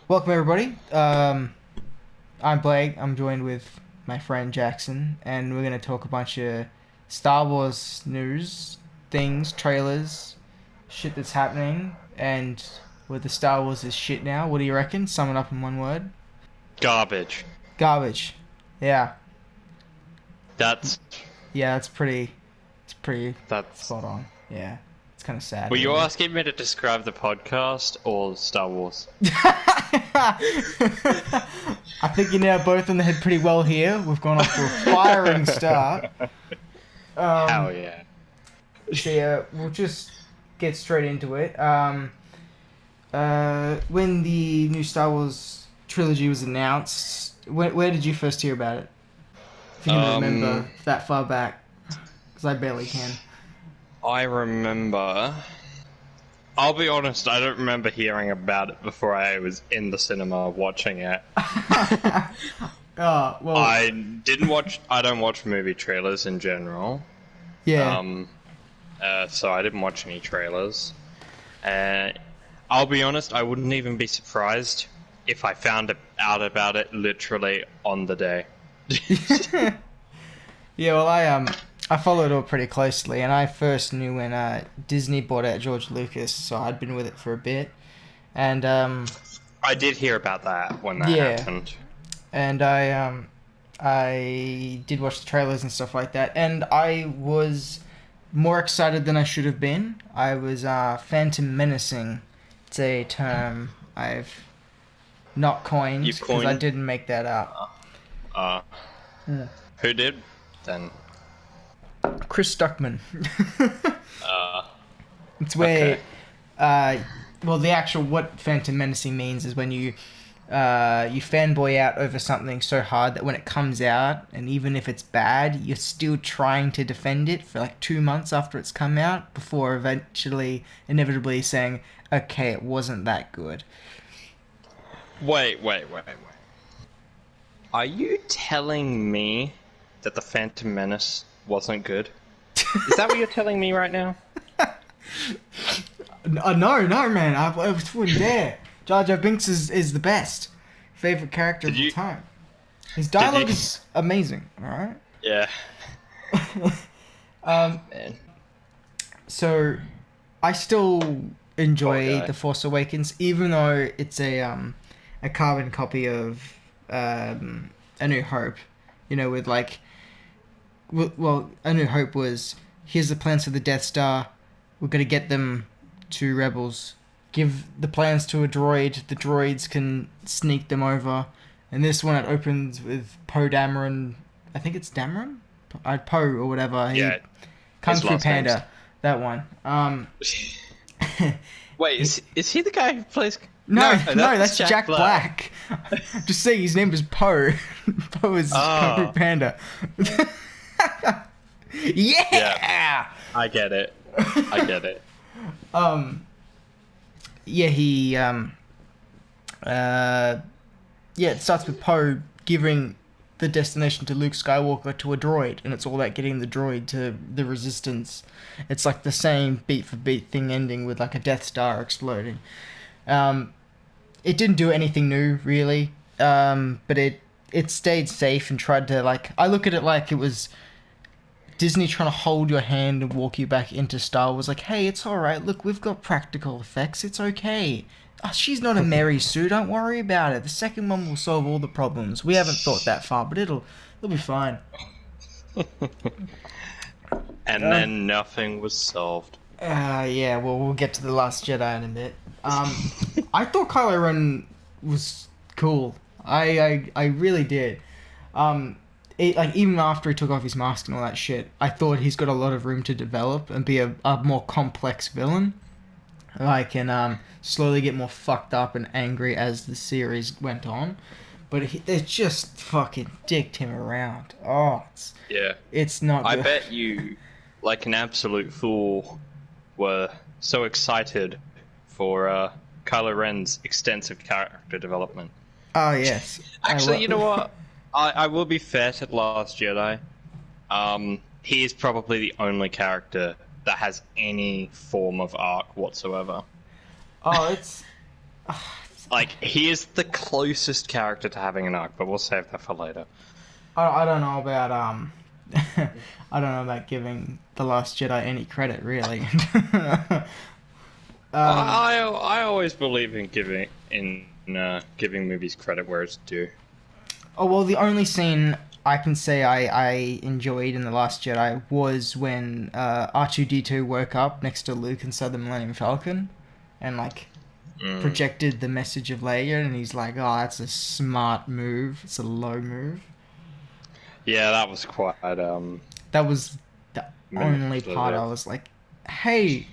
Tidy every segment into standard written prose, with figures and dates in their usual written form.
Welcome everybody. I'm Blake. I'm joined with my friend Jackson, and we're gonna talk a bunch of Star Wars news, things, trailers, shit that's happening, and whether Star Wars is shit now. What do you reckon? Sum it up in one word. Garbage. Garbage. Yeah. That's Yeah. That's pretty. It's pretty that's. spot on. Yeah. It's kind of sad. Were you Really. asking me to describe the podcast or Star Wars? I think you're now both on the head pretty well here. We've gone off to a firing start. Hell yeah. So yeah, we'll just get straight into it. When the new Star Wars trilogy was announced, where did you first hear about it? If you can remember that far back, because I barely can. I remember. I'll be honest, I don't remember hearing about it before I was in the cinema watching it. Oh well. I don't watch movie trailers in general. Yeah. So I didn't watch any trailers. I'll be honest, I wouldn't even be surprised if I found out about it literally on the day. Yeah. Well, I followed it all pretty closely, and I first knew when Disney bought out George Lucas, so I'd been with it for a bit, and I did hear about that when that Yeah. happened. and I did watch the trailers and stuff like that, and I was more excited than I should have been. I was phantom menacing. It's a term I've not coined You've because I coined? didn't make that up. Uh, Yeah. who did? Then. Chris Stuckman. Uh, It's where, Okay. well, the actual what phantom menacing means is when you fanboy out over something so hard that when it comes out, and even if it's bad, you're still trying to defend it for like 2 months after it's come out before eventually, inevitably saying, okay, it wasn't that good. wait. Are you telling me that the Phantom Menace wasn't good? Is that what you're telling me right now? No, man, I wouldn't dare. Jar Jar Binks is the best. Favorite character of all you- time. His dialogue you- is amazing, alright? Yeah. Man. So, I still enjoy Poor guy. The Force Awakens, even though it's a carbon copy of A New Hope. You know, with like, well, A New Hope was, here's the plans for the Death Star. We're gonna get them to Rebels. Give the plans to a droid. The droids can sneak them over. And this one, it opens with Poe Dameron. I think it's Dameron? Poe or whatever. Yeah. Kung his Fu last Panda. name's- That one. Wait, is he the guy who plays? No, that's Jack Black. Just say his name is Poe. Poe is Kung Fu Panda. Yeah! I get it. Yeah, it starts with Poe giving the destination to Luke Skywalker to a droid, and it's all about getting the droid to the Resistance. It's like the same beat for beat thing ending with like a Death Star exploding. It didn't do anything new, really, but it stayed safe and tried to, like, I look at it like it was Disney trying to hold your hand and walk you back into Star Wars, like, hey, it's alright, look, we've got practical effects, it's okay. Oh, she's not a Mary Sue, don't worry about it. The second one will solve all the problems. We haven't thought that far, but it'll be fine. And then nothing was solved. Yeah, well, we'll get to The Last Jedi in a bit. I thought Kylo Ren was cool. I really did. Like, even after he took off his mask and all that shit, I thought he's got a lot of room to develop and be a more complex villain. Like, and slowly get more fucked up and angry as the series went on. But they just fucking dicked him around. Oh, it's not I good. bet you, like an absolute fool, were so excited for Kylo Ren's extensive character development. Oh, yes. Actually, you know what? I will be fair to The Last Jedi. He is probably the only character that has any form of arc whatsoever. Oh, Like, he is the closest character to having an arc, but we'll save that for later. I don't know about I don't know about giving The Last Jedi any credit, really. I always believe in giving movies credit where it's due. Oh, well, the only scene I can say I enjoyed in The Last Jedi was when R2-D2 woke up next to Luke inside the Millennium Falcon and, like, projected the message of Leia, and he's like, oh, that's a smart move. It's a low move. Yeah, that was quite, That was the only part I was like, hey,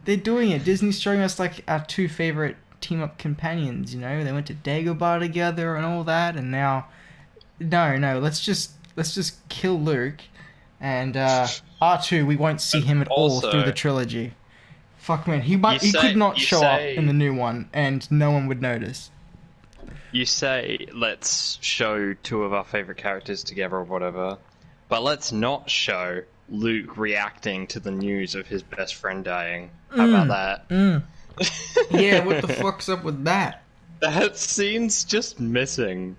they're doing it. Disney's showing us, like, our two favorite team-up companions, you know? They went to Dagobah together and all that, and now... No, let's just kill Luke, and R2, we won't see him at all through the trilogy. Fuck, man, he could not show up in the new one, and no one would notice. You say, let's show two of our favorite characters together or whatever, but let's not show Luke reacting to the news of his best friend dying. How about that? Yeah, what the fuck's up with that? That scene's just missing.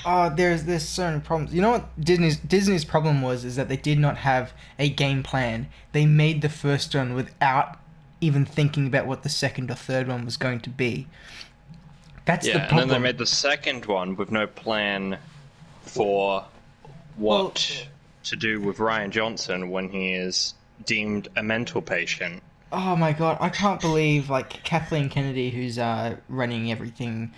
Oh, there's so many problems. You know what Disney's problem is that they did not have a game plan. They made the first one without even thinking about what the second or third one was going to be. That's the problem. And then they made the second one with no plan for what to do with Rian Johnson when he is deemed a mental patient. Oh my god, I can't believe, like, Kathleen Kennedy, who's running everything,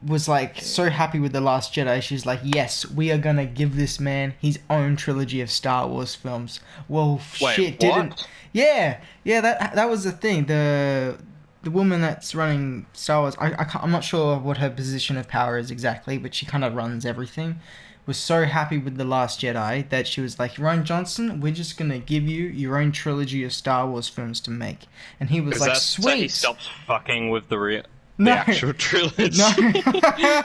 was, like, so happy with The Last Jedi. She's like, yes, we are gonna give this man his own trilogy of Star Wars films. Well, wait, shit, what? didn't... Yeah, that was the thing. The woman that's running Star Wars, I'm not sure what her position of power is exactly, but she kind of runs everything, was so happy with The Last Jedi that she was like, Rian Johnson, we're just gonna give you your own trilogy of Star Wars films to make. And he was like, sweet! So he stops fucking with the actual trilogy. No.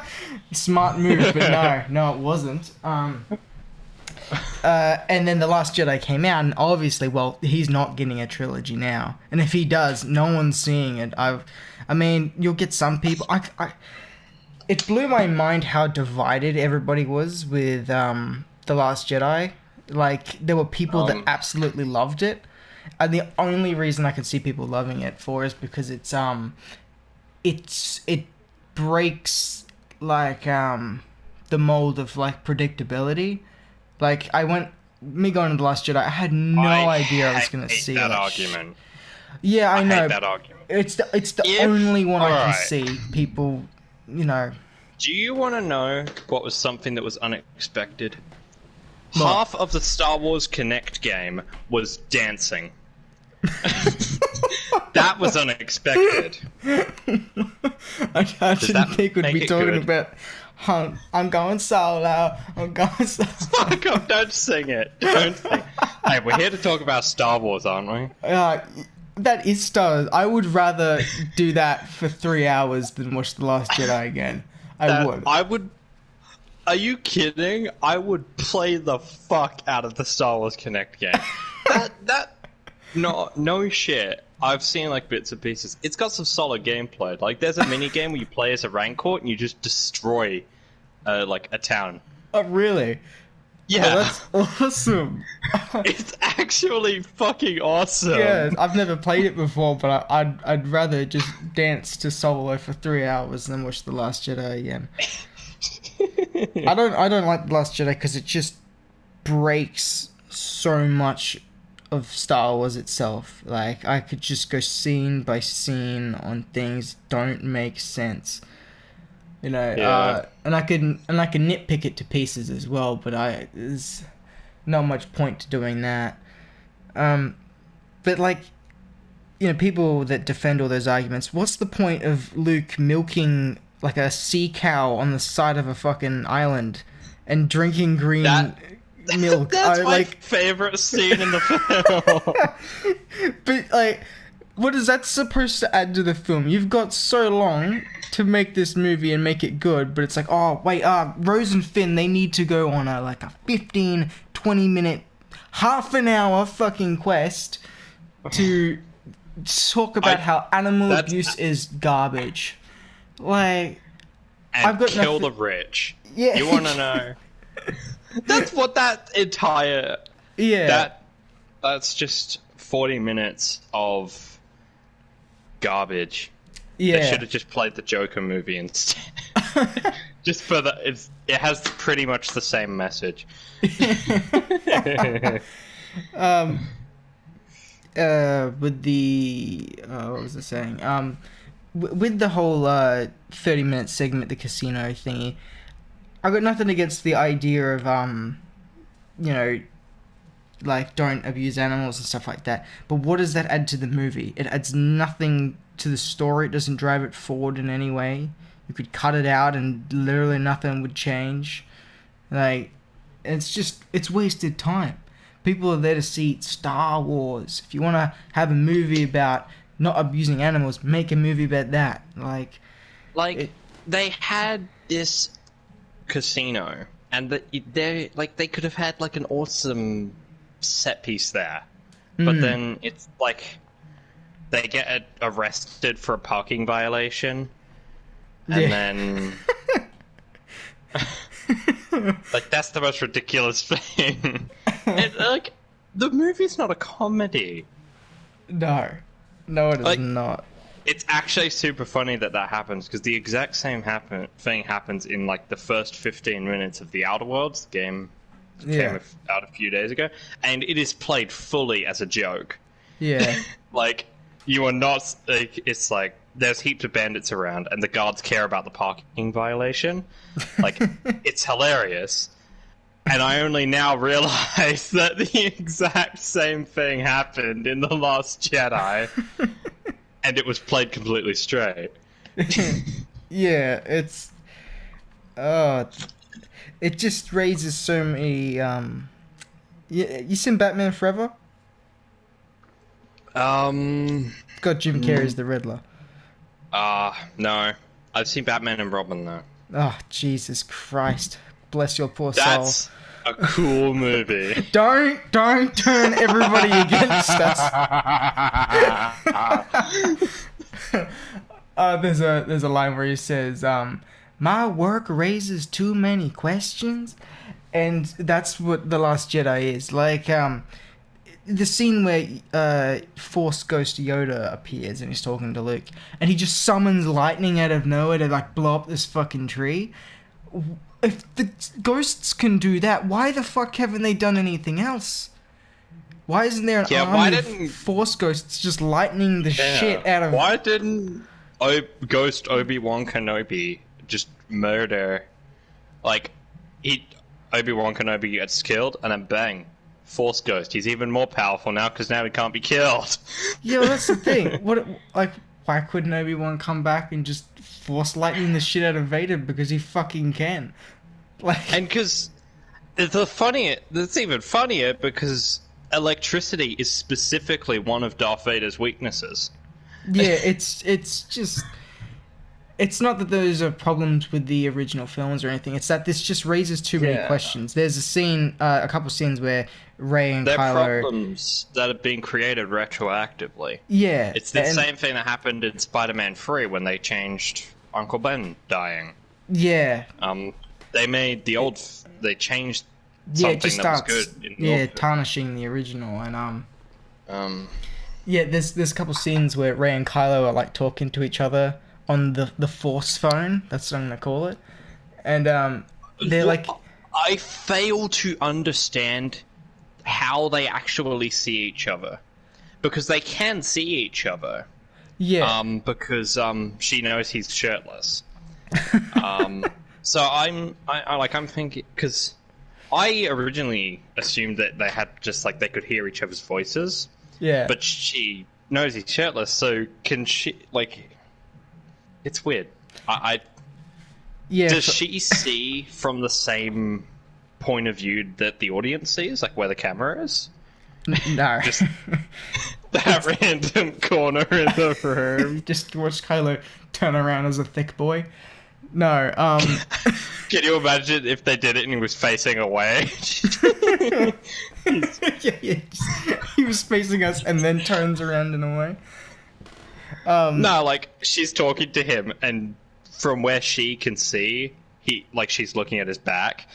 Smart move, but no, it wasn't. And then The Last Jedi came out, and obviously, well, he's not getting a trilogy now. And if he does, no one's seeing it. I mean, you'll get some people. It blew my mind how divided everybody was with The Last Jedi. Like, there were people that absolutely loved it, and the only reason I could see people loving it for is because it breaks, like, the mold of, like, predictability. Like, me going to The Last Jedi, I had no idea I was going to see that argument. Yeah, I know. Hate that argument. It's the only one I can see people, you know. Do you want to know what was something that was unexpected? What? Half of the Star Wars Kinect game was dancing. That was unexpected. I didn't think we'd be talking about... I'm going solo. Fuck off, don't sing it. Don't sing. Hey, we're here to talk about Star Wars, aren't we? That is Star Wars. I would rather do that for 3 hours than watch The Last Jedi again. I would. Are you kidding? I would play the fuck out of the Star Wars Kinect game. No shit. I've seen, like, bits and pieces. It's got some solid gameplay. Like, there's a mini game where you play as a Rancor and you just destroy, like, a town. Oh, really? Yeah. Oh, that's awesome. It's actually fucking awesome. Yeah, I've never played it before, but I'd rather just dance to Solo for 3 hours than watch The Last Jedi again. I don't like The Last Jedi because it just breaks so much of Star Wars itself. Like, I could just go scene by scene on things that don't make sense. You know, Yeah. and I can nitpick it to pieces as well, but there's not much point to doing that. But, like, you know, people that defend all those arguments, what's the point of Luke milking, like, a sea cow on the side of a fucking island and drinking green milk? That's my favorite scene in the film. But, like, what is that supposed to add to the film? You've got so long to make this movie and make it good, but it's like, oh, wait, Rose and Finn, they need to go on a 15, 20 minute, half an hour fucking quest to talk about how animal abuse is garbage. Like, and I've got kill nothing... the rich. Yeah. You want to know? That's what that entire... Yeah. That's just 40 minutes of garbage. Yeah. They should have just played the Joker movie instead. Just for the... It has pretty much the same message. With the... what was I saying? With the whole 30-minute segment, the casino thingy, I got nothing against the idea of, you know, like, don't abuse animals and stuff like that. But what does that add to the movie? It adds nothing to the story. It doesn't drive it forward in any way. You could cut it out and literally nothing would change. Like, it's wasted time. People are there to see Star Wars. If you want to have a movie about not abusing animals, make a movie about that. They had this casino, and they could have had like an awesome set piece there, but then it's like they get arrested for a parking violation, and then like that's the most ridiculous thing. And, like, the movie's not a comedy. No, it is not. It's actually super funny that happens, because the exact same thing happens in like the first 15 minutes of The Outer Worlds, the game came out a few days ago, and it is played fully as a joke. Yeah. Like, you are not... Like, it's like, there's heaps of bandits around, and the guards care about the parking violation. Like, it's hilarious. And I only now realize that the exact same thing happened in The Last Jedi, and it was played completely straight. Yeah, it's... it just raises so many... You seen Batman Forever? It's got Jim Carrey as the Riddler. No. I've seen Batman and Robin, though. Oh, Jesus Christ. Bless your poor That's soul. a cool movie. Don't turn everybody against us. There's a line where he says, my work raises too many questions, and that's what The Last Jedi is. Like, the scene where Force Ghost Yoda appears and he's talking to Luke, and he just summons lightning out of nowhere to like blow up this fucking tree. If the ghosts can do that, why the fuck haven't they done anything else? Why isn't there an army of Force Ghosts just lightning the shit out of... Why didn't Ghost Obi-Wan Kenobi just murder... Like, Obi-Wan Kenobi gets killed, and then bang, Force Ghost. He's even more powerful now, because now he can't be killed. Yeah, well, that's the thing. Why couldn't Obi-Wan come back and just force lightning the shit out of Vader? Because he fucking can. Like, and because it's even funnier because electricity is specifically one of Darth Vader's weaknesses. Yeah, it's just... It's not that those are problems with the original films or anything. It's that this just raises too many questions. There's a scene, a couple scenes where Rey and Kylo... They're problems that have been created retroactively. Yeah. It's the same thing that happened in Spider-Man 3 when they changed Uncle Ben dying. Yeah. They made they changed something that was good in the tarnishing the original, and yeah, there's a couple scenes where Rey and Kylo are like talking to each other on the Force phone. That's what I'm gonna call it. And they're like... I fail to understand how they actually see each other, because they can see each other. Yeah. Because she knows he's shirtless. So I'm thinking, because I originally assumed that they had just like they could hear each other's voices. Yeah. But she knows he's shirtless, so can she like? It's weird. Yeah. Does she see from the same point of view that the audience sees, like where the camera is? No. Just that random corner in the room. Just watch Kylo turn around as a thick boy. No, Can you imagine if they did it and he was facing away? yeah, he was facing us and then turns around and away. No, like, she's talking to him and from where she can see, she's looking at his back.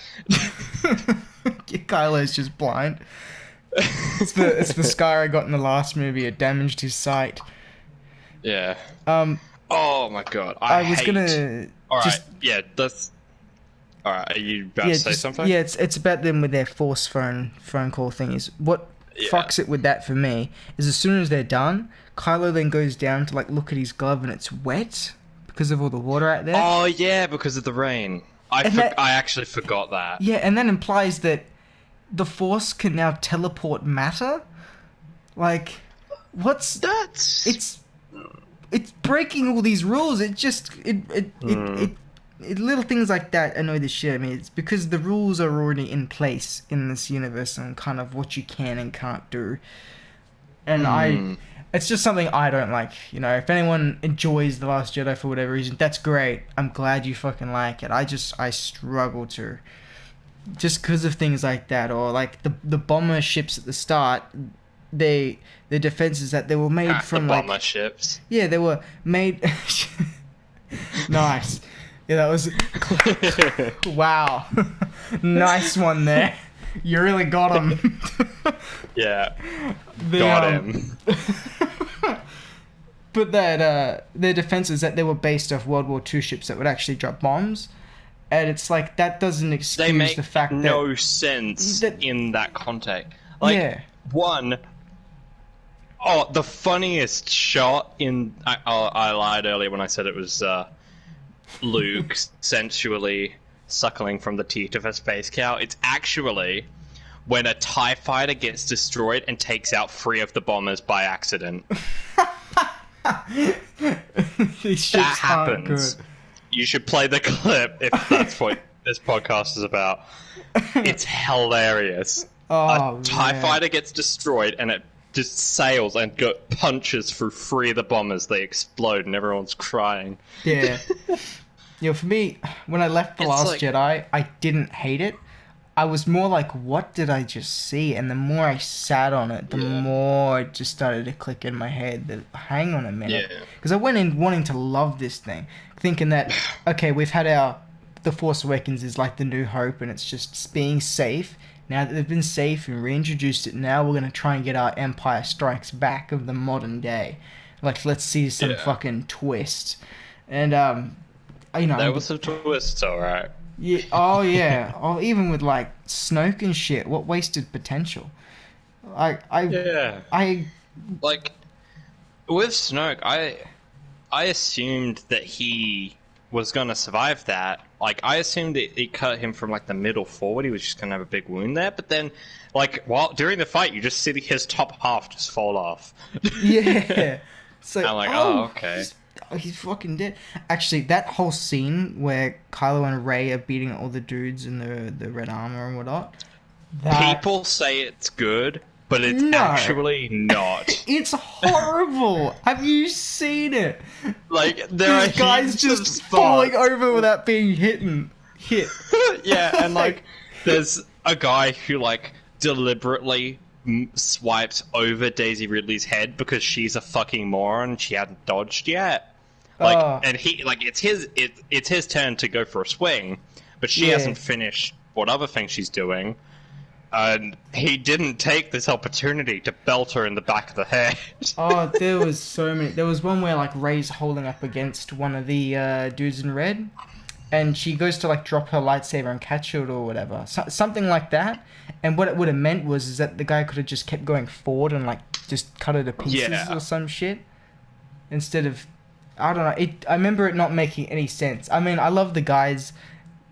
Kylo's just blind. It's the scar I got in the last movie. It damaged his sight. Yeah. Um. Oh my god. I was gonna. All right. Just, Yeah. That's. All right. Are you about to say something? Yeah. It's about them with their force phone call thingies. What fucks it with that for me is as soon as they're done, Kylo then goes down to like look at his glove and it's wet because of all the water out there. Oh yeah, because of the rain. I actually forgot that. Yeah, and that implies that the Force can now teleport matter. Like, what's that's? It's breaking all these rules. It just little things like that annoy the shit out of me. It's because the rules are already in place in this universe and kind of what you can and can't do. And it's just something I don't like. You know, if anyone enjoys The Last Jedi for whatever reason, that's great. I'm glad you fucking like it. I struggle to. Just because of things like that, or like the bomber ships at the start, the defense is that they were made from the bomber ships. Yeah, they were made. Nice. Yeah, that was. Wow. Nice one there. You really got him. Yeah. Got him. But that their defense is that they were based off World War II ships that would actually drop bombs. And it's like, that doesn't excuse the fact that... They make no sense in that context. Like, the funniest shot in... I lied earlier when I said it was Luke sensually suckling from the teat of a space cow. It's actually when a TIE fighter gets destroyed and takes out 3 of the bombers by accident. These ships that happens. Good. You should play the clip if that's what this podcast is about. It's hilarious. A TIE fighter gets destroyed and it just sails and punches through 3 of the bombers. They explode and everyone's crying. Yeah. For me, when I left The Last Jedi, I didn't hate it. I was more like, what did I just see? And the more I sat on it, the more it just started to click in my head that, hang on a minute. Because I went in wanting to love this thing, thinking that, okay, we've had The Force Awakens is like the New Hope, and it's just being safe. Now that they've been safe and reintroduced it, now we're going to try and get our Empire Strikes Back of the modern day. Like, let's see some fucking twist. And, there was some twists, alright. Yeah. Oh yeah. Oh, even with like Snoke and shit, what wasted potential? Like with Snoke, I assumed that he was gonna survive that. Like, I assumed that it cut him from like the middle forward. He was just gonna have a big wound there. But then, like, during the fight, you just see his top half just fall off. Yeah. So I'm like, oh okay. He's fucking dead. Actually, that whole scene where Kylo and Rey are beating all the dudes in the red armor and whatnot. People say it's good, but it's actually not. It's horrible. Have you seen it? Like, there are guys just falling over without being hit. Yeah, and like, there's a guy who like deliberately swipes over Daisy Ridley's head because she's a fucking moron and she hadn't dodged yet. Like, and he, like, it's his turn to go for a swing, but she hasn't finished what other thing she's doing, and he didn't take this opportunity to belt her in the back of the head. There was so many. There was one where like Rey's holding up against one of the dudes in red, and she goes to like drop her lightsaber and catch it or whatever, something like that. And what it would have meant is that the guy could have just kept going forward and like just cut her to pieces or some shit, instead of. I don't know. I remember it not making any sense. I mean, I love the guys,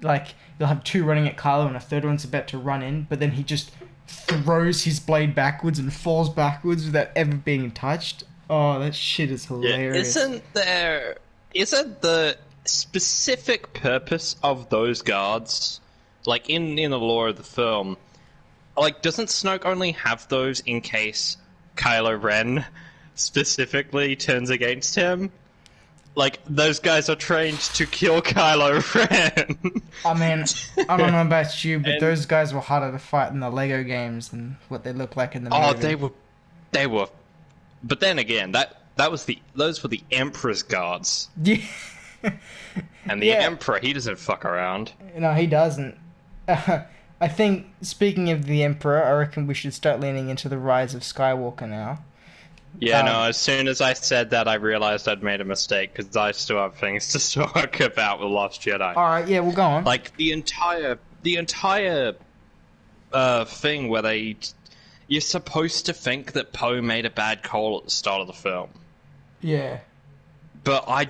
like, they'll have 2 running at Kylo and a third one's about to run in, but then he just throws his blade backwards and falls backwards without ever being touched. Oh, that shit is hilarious. Yeah, isn't the specific purpose of those guards, like, in the lore of the film, like, doesn't Snoke only have those in case Kylo Ren specifically turns against him? Like, those guys are trained to kill Kylo Ren. I mean, I don't know about you, but those guys were harder to fight in the Lego games than what they look like in the movie. Oh, they were. But then again, those were the Emperor's guards. Yeah. And the Yeah. Emperor, he doesn't fuck around. No, he doesn't. I think, speaking of the Emperor, I reckon we should start leaning into the rise of Skywalker now. Yeah, no, Um, as soon as I said that, I realized I'd made a mistake, because I still have things to talk about with Lost Jedi. Alright, yeah, we'll go on. Like, the entire thing where you're supposed to think that Poe made a bad call at the start of the film. Yeah. But I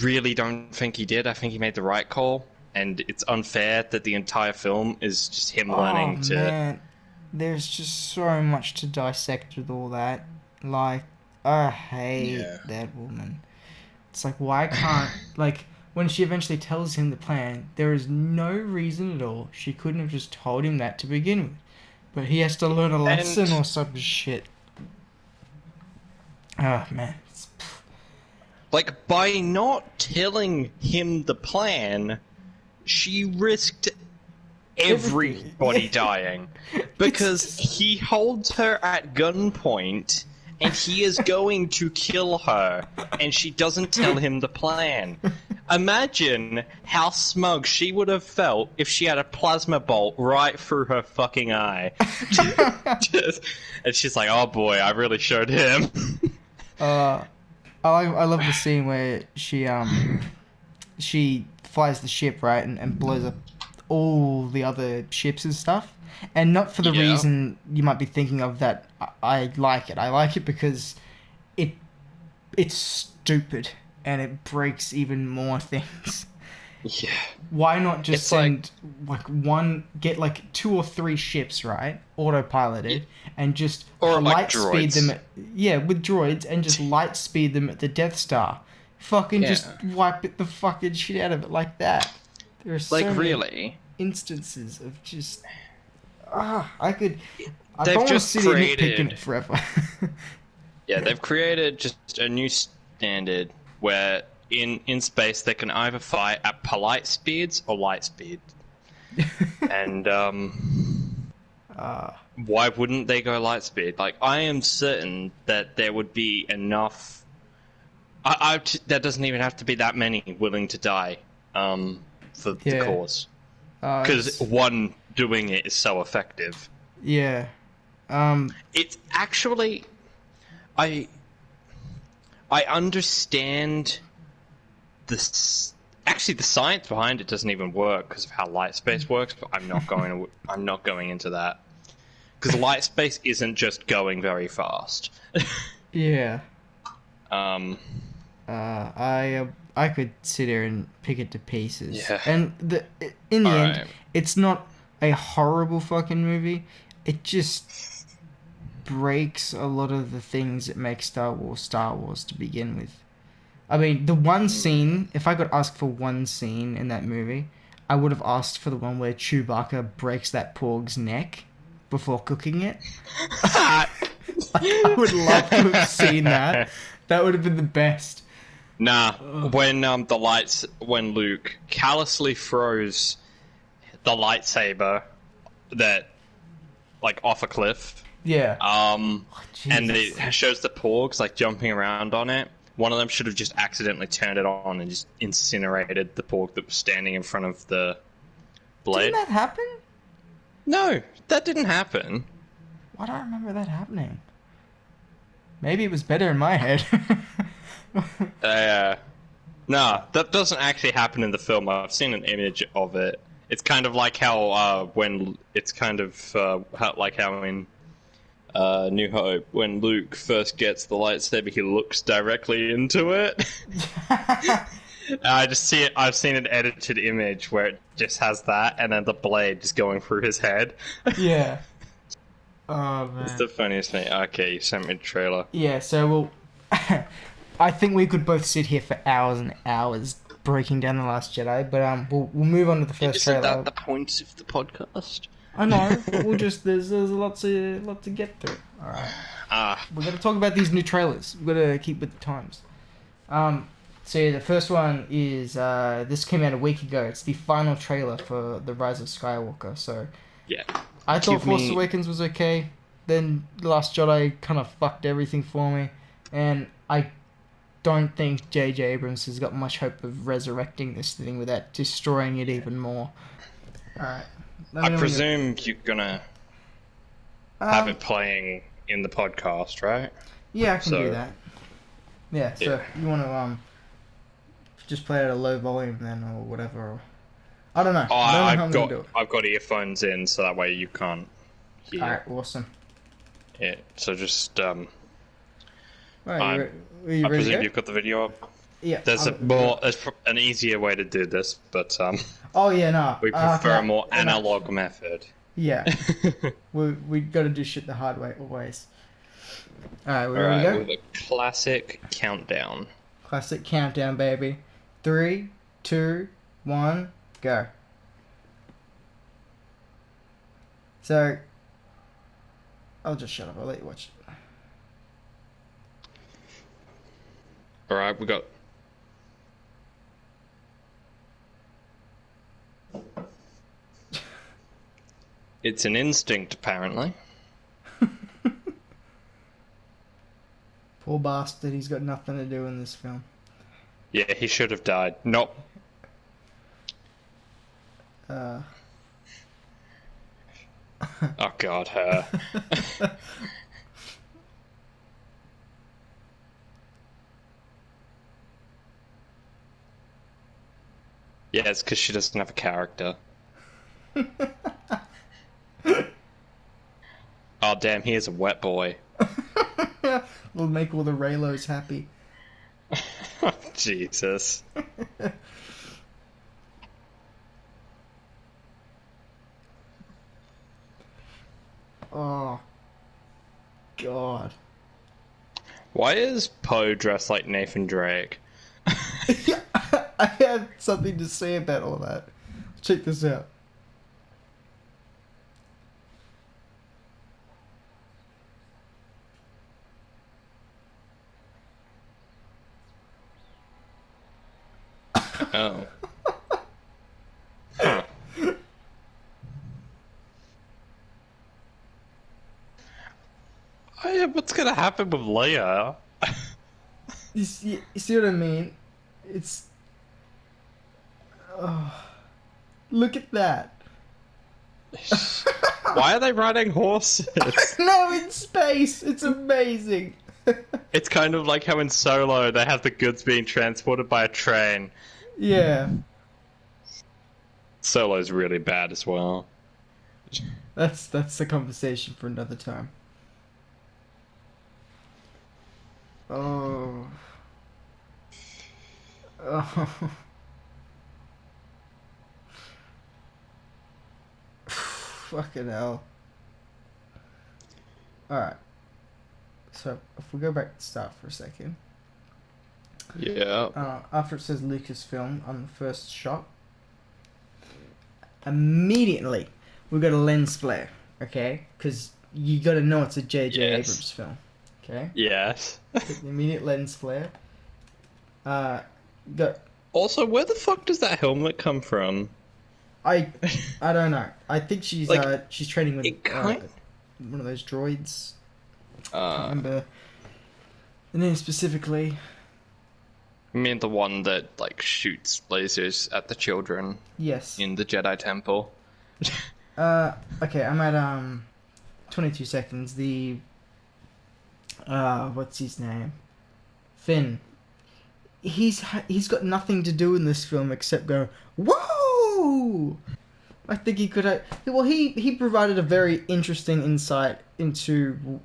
really don't think he did. I think he made the right call, and it's unfair that the entire film is just him learning to... Man, there's just so much to dissect with all that. Like, I hate that woman. It's like, why can't... Like, when she eventually tells him the plan, there is no reason at all. She couldn't have just told him that to begin with. But he has to learn a lesson or some shit. Oh, man. Like, by not telling him the plan, she risked everybody dying. Because he holds her at gunpoint, and he is going to kill her, and she doesn't tell him the plan. Imagine how smug she would have felt if she had a plasma bolt right through her fucking eye. And she's like, oh boy, I really showed him. I love the scene where she flies the ship, right, and blows up all the other ships and stuff. And not for the reason you might be thinking of that I like it. I like it because it's stupid and it breaks even more things. Yeah. Why not just send get like 2 or 3 ships, right, autopiloted, and just or light speed droids. them with droids, and just light speed them at the Death Star. Fucking just wipe the fucking shit out of it like that. There are so many instances of just I don't want to sit here nitpicking it forever. Yeah, they've created just a new standard where in space they can either fly at polite speeds or light speed. And why wouldn't they go light speed? Like, I am certain that there would be enough. There doesn't even have to be that many willing to die for the cause. Because one doing it is so effective. Yeah. It's actually... I understand actually the science behind it doesn't even work because of how light space works, but I'm not going into that. Because light space isn't just going very fast. Yeah. I could sit here and pick it to pieces. Yeah. And in the end, it's not a horrible fucking movie. It just breaks a lot of the things that make Star Wars to begin with. I mean, the one scene, if I could ask for one scene in that movie, I would have asked for the one where Chewbacca breaks that porg's neck before cooking it. I would love to have seen that. That would have been the best. Nah, when Luke callously throws the lightsaber off a cliff. Yeah. And it shows the porgs jumping around on it. One of them should have just accidentally turned it on and just incinerated the porg that was standing in front of the blade. Didn't that happen? No, that didn't happen. Why do I remember that happening? Maybe it was better in my head. No, that doesn't actually happen in the film. I've seen an image of it. It's kind of like how in New Hope, when Luke first gets the lightsaber, he looks directly into it. I just see it. I've seen an edited image where it just has that, and then the blade just going through his head. Yeah. Oh man. It's the funniest thing. Okay, you sent me the trailer. Yeah. So I think we could both sit here for hours and hours breaking down The Last Jedi, but we'll move on to the first trailer. Isn't that the point of the podcast? I know, but there's a lot to get through. All right. We're gonna talk about these new trailers. We've got to keep with the times. So yeah, the first one is this came out a week ago. It's the final trailer for The Rise of Skywalker. So yeah, I thought Force Awakens was okay. Then The Last Jedi kind of fucked everything for me, and I don't think J.J. Abrams has got much hope of resurrecting this thing without destroying it even more. Alright. I presume you're gonna have it Um, playing in the podcast, right? yeah, I can So- do that. Yeah, so Yeah. you want to just play it at a low volume then, or whatever. Or... I don't know. Oh, I don't know how I'm I've gonna got do it. I've got earphones in, so that way you can't hear Alright, awesome. it. So just Alright, I'm- are you I ready to presume go? you've got the video up. Yeah. There's an easier way to do this, but Oh yeah, no. we prefer a more no. analog method. Yeah, we got to do shit the hard way always. Alright, we Alright, ready to with go? a classic countdown. Classic countdown, baby. 3, 2, 1, go. So, I'll just shut up. I'll let you watch it. Alright, we got. It's an instinct, apparently. Poor bastard, he's got nothing to do in this film. Yeah, he should have died. Nope. Uh, Oh god, her. Yeah, it's because she doesn't have a character. Oh damn, he is a wet boy. we'll make all the Raylos happy. Jesus. Oh, God. Why is Poe dressed like Nathan Drake? Yeah, I have something to say about all that. Check this out. Oh. Huh. Oh, yeah, what's gonna happen with Leia? You see what I mean? It's... Oh, look at that. Why are they riding horses? No, in space! It's amazing! It's kind of like how in Solo they have the goods being transported by a train. Yeah, Solo's really bad as well. that's the conversation for another time. Oh. Oh. Fucking hell. Alright. So, if we go back to the start for a second. Yeah. After it says Lucasfilm on the first shot, immediately we got a lens flare, okay? Because you got to know it's a J.J. Yes. Abrams film, okay? Yes. The immediate lens flare. Got Also, where the fuck does that helmet come from? I don't know. I think she's Like, she's training with it kind- one of those droids. I Uh, can't remember the name specifically. I mean the one that like shoots lasers at the children Yes. in the Jedi Temple. Okay, I'm at 22 seconds. The what's his name? Finn. He's got nothing to do in this film except go, whoa! I think he could have... Well, he provided a very interesting insight into,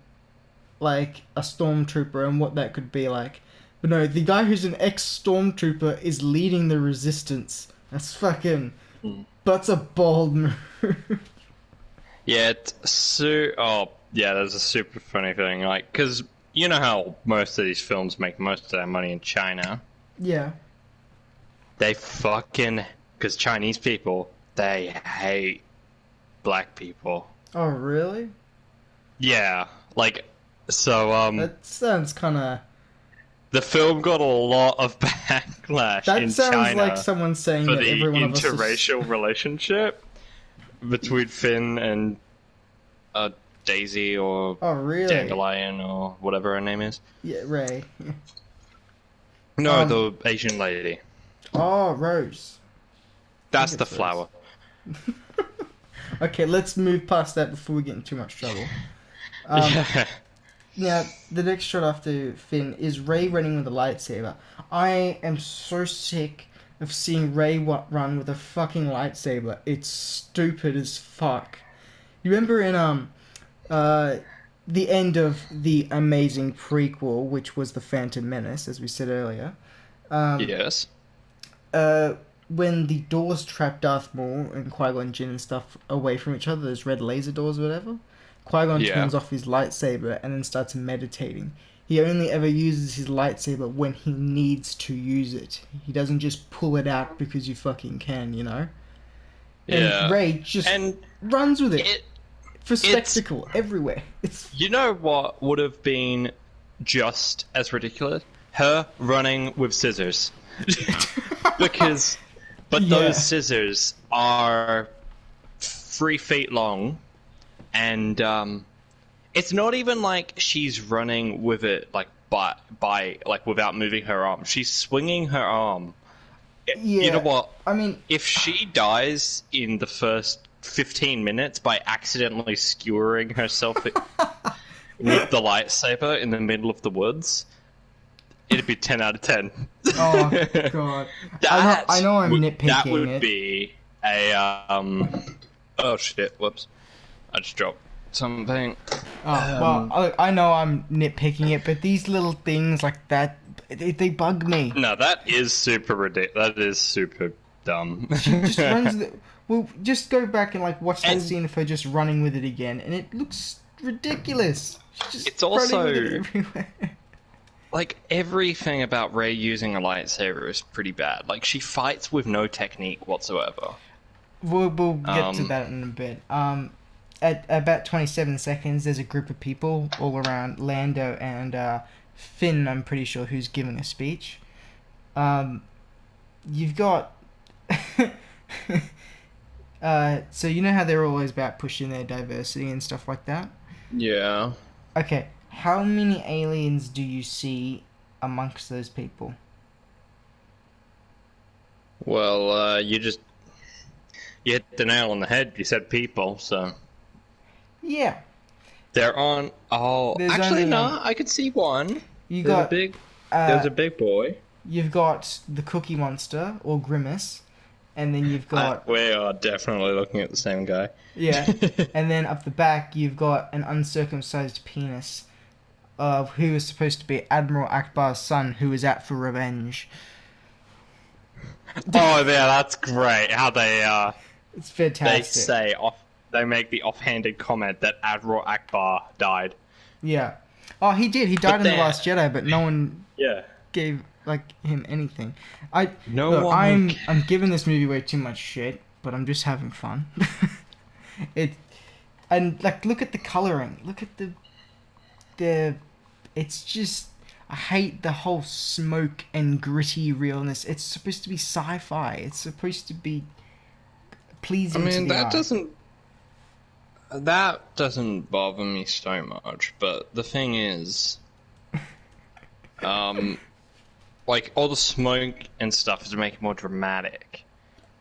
like, a stormtrooper and what that could be like. But no, the guy who's an ex-stormtrooper is leading the resistance. That's fucking... That's a bold move. Yeah, oh, yeah, there's a super funny thing, like, because you know how most of these films make most of their money in China? Yeah. They fucking... Because Chinese people, they hate black people. Oh, really? Yeah, like, so, That sounds kind of... the film got a lot of backlash That in sounds China like someone saying for that the every one of us is... interracial relationship between Finn and Daisy or Oh, really? Dandelion or whatever her name is. Yeah, Ray. No, the Asian lady. Oh, Rose. That's the it's Rose. flower. Okay, let's move past that before we get in too much trouble. Yeah. Now, the next shot after Finn is Rey running with a lightsaber. I am so sick of seeing Rey run with a fucking lightsaber. It's stupid as fuck. You remember in the end of the amazing prequel, which was the Phantom Menace, as we said earlier. Yes. When the doors trap Darth Maul and Qui-Gon Jinn and stuff away from each other, those red laser doors or whatever, Qui-Gon Yeah. turns off his lightsaber and then starts meditating. He only ever uses his lightsaber when he needs to use it. He doesn't just pull it out because you fucking can, you know? And Yeah. Rey just And runs with it, it, for spectacle everywhere. It's you know what would have been just as ridiculous? Her running with scissors. Because, but Yeah. those scissors are 3 feet long, and it's not even like she's running with it like by like without moving her arm. She's swinging her arm. yeah. You know what? I mean, If she dies in the first 15 minutes by accidentally skewering herself with the lightsaber in the middle of the woods, it'd be 10 out of 10. oh god, I know I'm nitpicking That would it. be a oh shit! Whoops! I just dropped something. Oh, well, I know I'm nitpicking it, but these little things like that, they bug me. No, that is super ridiculous. That is super dumb. Just runs the, well, just go back and like watch that And- scene of her just running with it again, and it looks ridiculous. She's just It's also- running with it everywhere. Like, everything about Rey using a lightsaber is pretty bad. Like, she fights with no technique whatsoever. We'll get to that in a bit. At about 27 seconds, there's a group of people all around Lando and Finn, I'm pretty sure, who's giving a speech. You've got... so you know how they're always about pushing their diversity and stuff like that? Yeah. Okay, how many aliens do you see amongst those people? Well, you hit the nail on the head. You said people, so Yeah, they're on. Oh, There's actually, only, no. I could see one. you There's got... a big. There's Uh, a big boy. you've got the Cookie Monster, or Grimace, and then you've got... We are definitely looking at the same guy. Yeah, and then up the back you've got an uncircumcised penis, who is supposed to be Admiral Akbar's son, who is out for revenge. Oh yeah, that's great. How It's they fantastic. say they make the offhanded comment that Admiral Akbar died. Yeah. Oh, he did. He died in The then- Last Jedi, but no one Yeah. gave him anything. No Look, one. I'm giving this movie way too much shit, but I'm just having fun. And like, look at the coloring. Look at the. It's just. I hate the whole smoke and gritty realness. It's supposed to be sci-fi. It's supposed to be pleasing. I mean, to the that eye. doesn't. That doesn't bother me so much, but the thing is, like all the smoke and stuff is to make it more dramatic,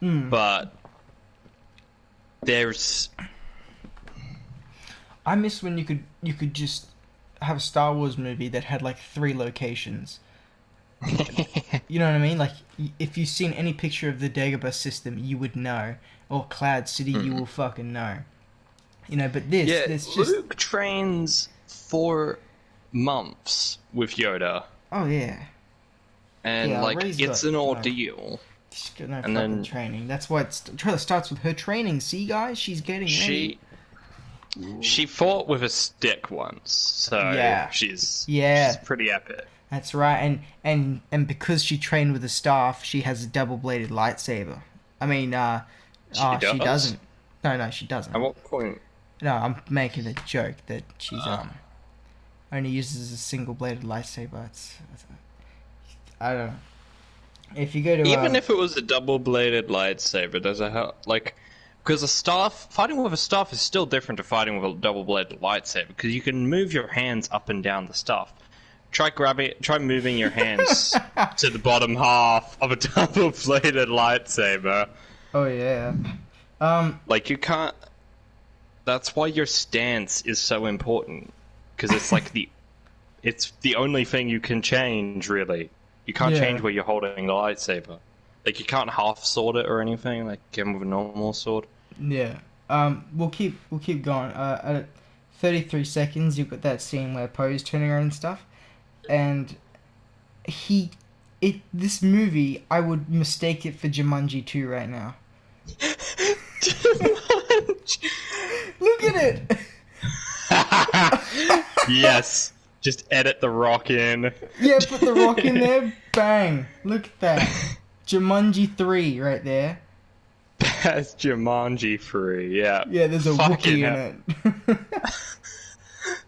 but there's I miss when you could just have a Star Wars movie that had like 3 locations. You know what I mean? Like, if you've seen any picture of the Dagobah system, you would know. Or Cloud City, you will fucking know. You know, but this just... Luke trains for months with Yoda, Oh, yeah. and Yeah, like Rey's it's got, an like, ordeal. She's got no And fucking then- training. That's why the trailer starts with her training. See, guys? She's getting ready. She fought with a stick once, so Yeah. she's pretty epic. That's right. And because she trained with a staff, she has a double-bladed lightsaber. I mean, She she does? doesn't. No, she doesn't. At what point? No, I'm making a joke that she's only uses a single-bladed lightsaber. I don't know. If you go to Even if it was a double-bladed lightsaber, does it help? Like, because fighting with a staff is still different to fighting with a double-bladed lightsaber, because you can move your hands up and down the staff. Try moving your hands to the bottom half of a double-bladed lightsaber. Oh yeah. Like, you can't... That's why your stance is so important. Because it's like it's the only thing you can change, really. You can't change where you're holding the lightsaber. Like, you can't half-sword it or anything, like, him with a normal sword. Yeah. We'll keep going. At 33 seconds, you've got that scene where Poe's turning around and stuff. And this movie, I would mistake it for Jumanji 2 right now. Look at it! Yes. Just edit the rock in. Yeah, put the rock in there. Bang. Look at that. Jumanji 3 right there. That's Jumanji free, yeah. Yeah, there's a Wookiee in it.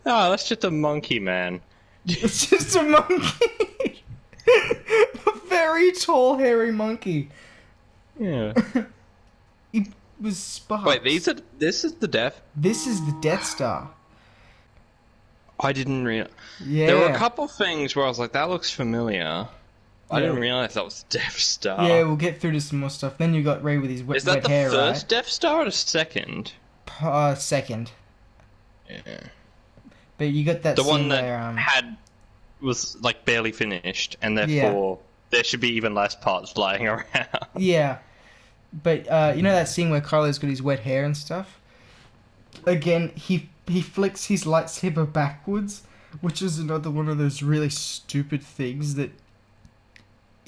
Oh, that's just a monkey, man. It's just a monkey. A very tall, hairy monkey. Yeah. He was sparks. Wait, this is the Death? This is the Death Star. I didn't realize. Yeah. There were a couple things where I was like, that looks familiar. I didn't realize that was the Death Star. Yeah, we'll get through to some more stuff. Then you got Rey with his wet hair, right? Is that the first Death Star or the second? Second. Yeah. But you got that the scene one that where, was like barely finished, and therefore there should be even less parts flying around. Yeah. But you know that scene where Kylo's got his wet hair and stuff? Again, he flicks his lightsaber backwards, which is another one of those really stupid things that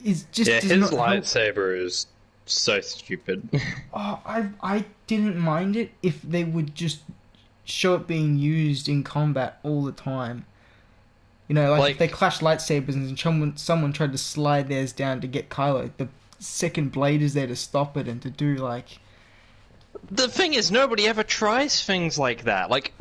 is just his not lightsaber is so stupid. Oh, I didn't mind it if they would just show it being used in combat all the time. You know, like if they clash lightsabers and someone tried to slide theirs down to get Kylo, the second blade is there to stop it and to do like... The thing is, nobody ever tries things like that. Like,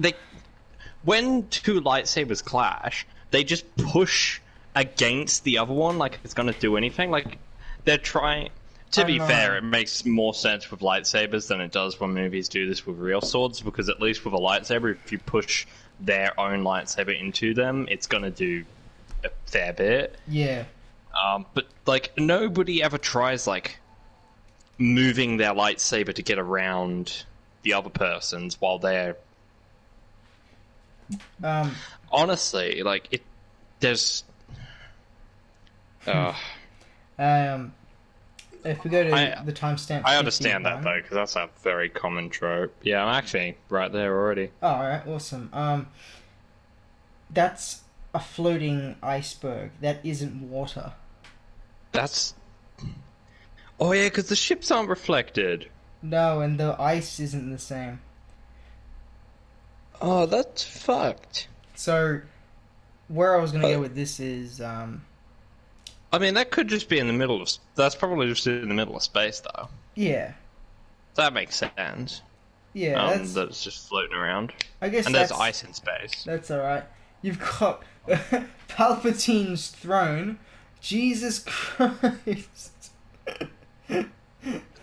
when two lightsabers clash, they just push against the other one like it's gonna do anything. Like, they're trying... To be fair, it makes more sense with lightsabers than it does when movies do this with real swords, because at least with a lightsaber, if you push their own lightsaber into them, it's gonna do a fair bit. Yeah. But, like, nobody ever tries, like, moving their lightsaber to get around the other person's while they're... Honestly, like, there's... If we go to the timestamp... I understand that, though, because that's a very common trope. Yeah, I'm actually right there already. Oh, alright, awesome. That's a floating iceberg. That isn't water. That's... Oh, yeah, because the ships aren't reflected. No, and the ice isn't the same. Oh, that's fucked. So, where I was going to go with this is... I mean, that could just be in the middle of... That's probably just in the middle of space, though. Yeah. That makes sense. Yeah, that's just floating around. I guess and there's ice in space. That's alright. You've got Palpatine's throne. Jesus Christ.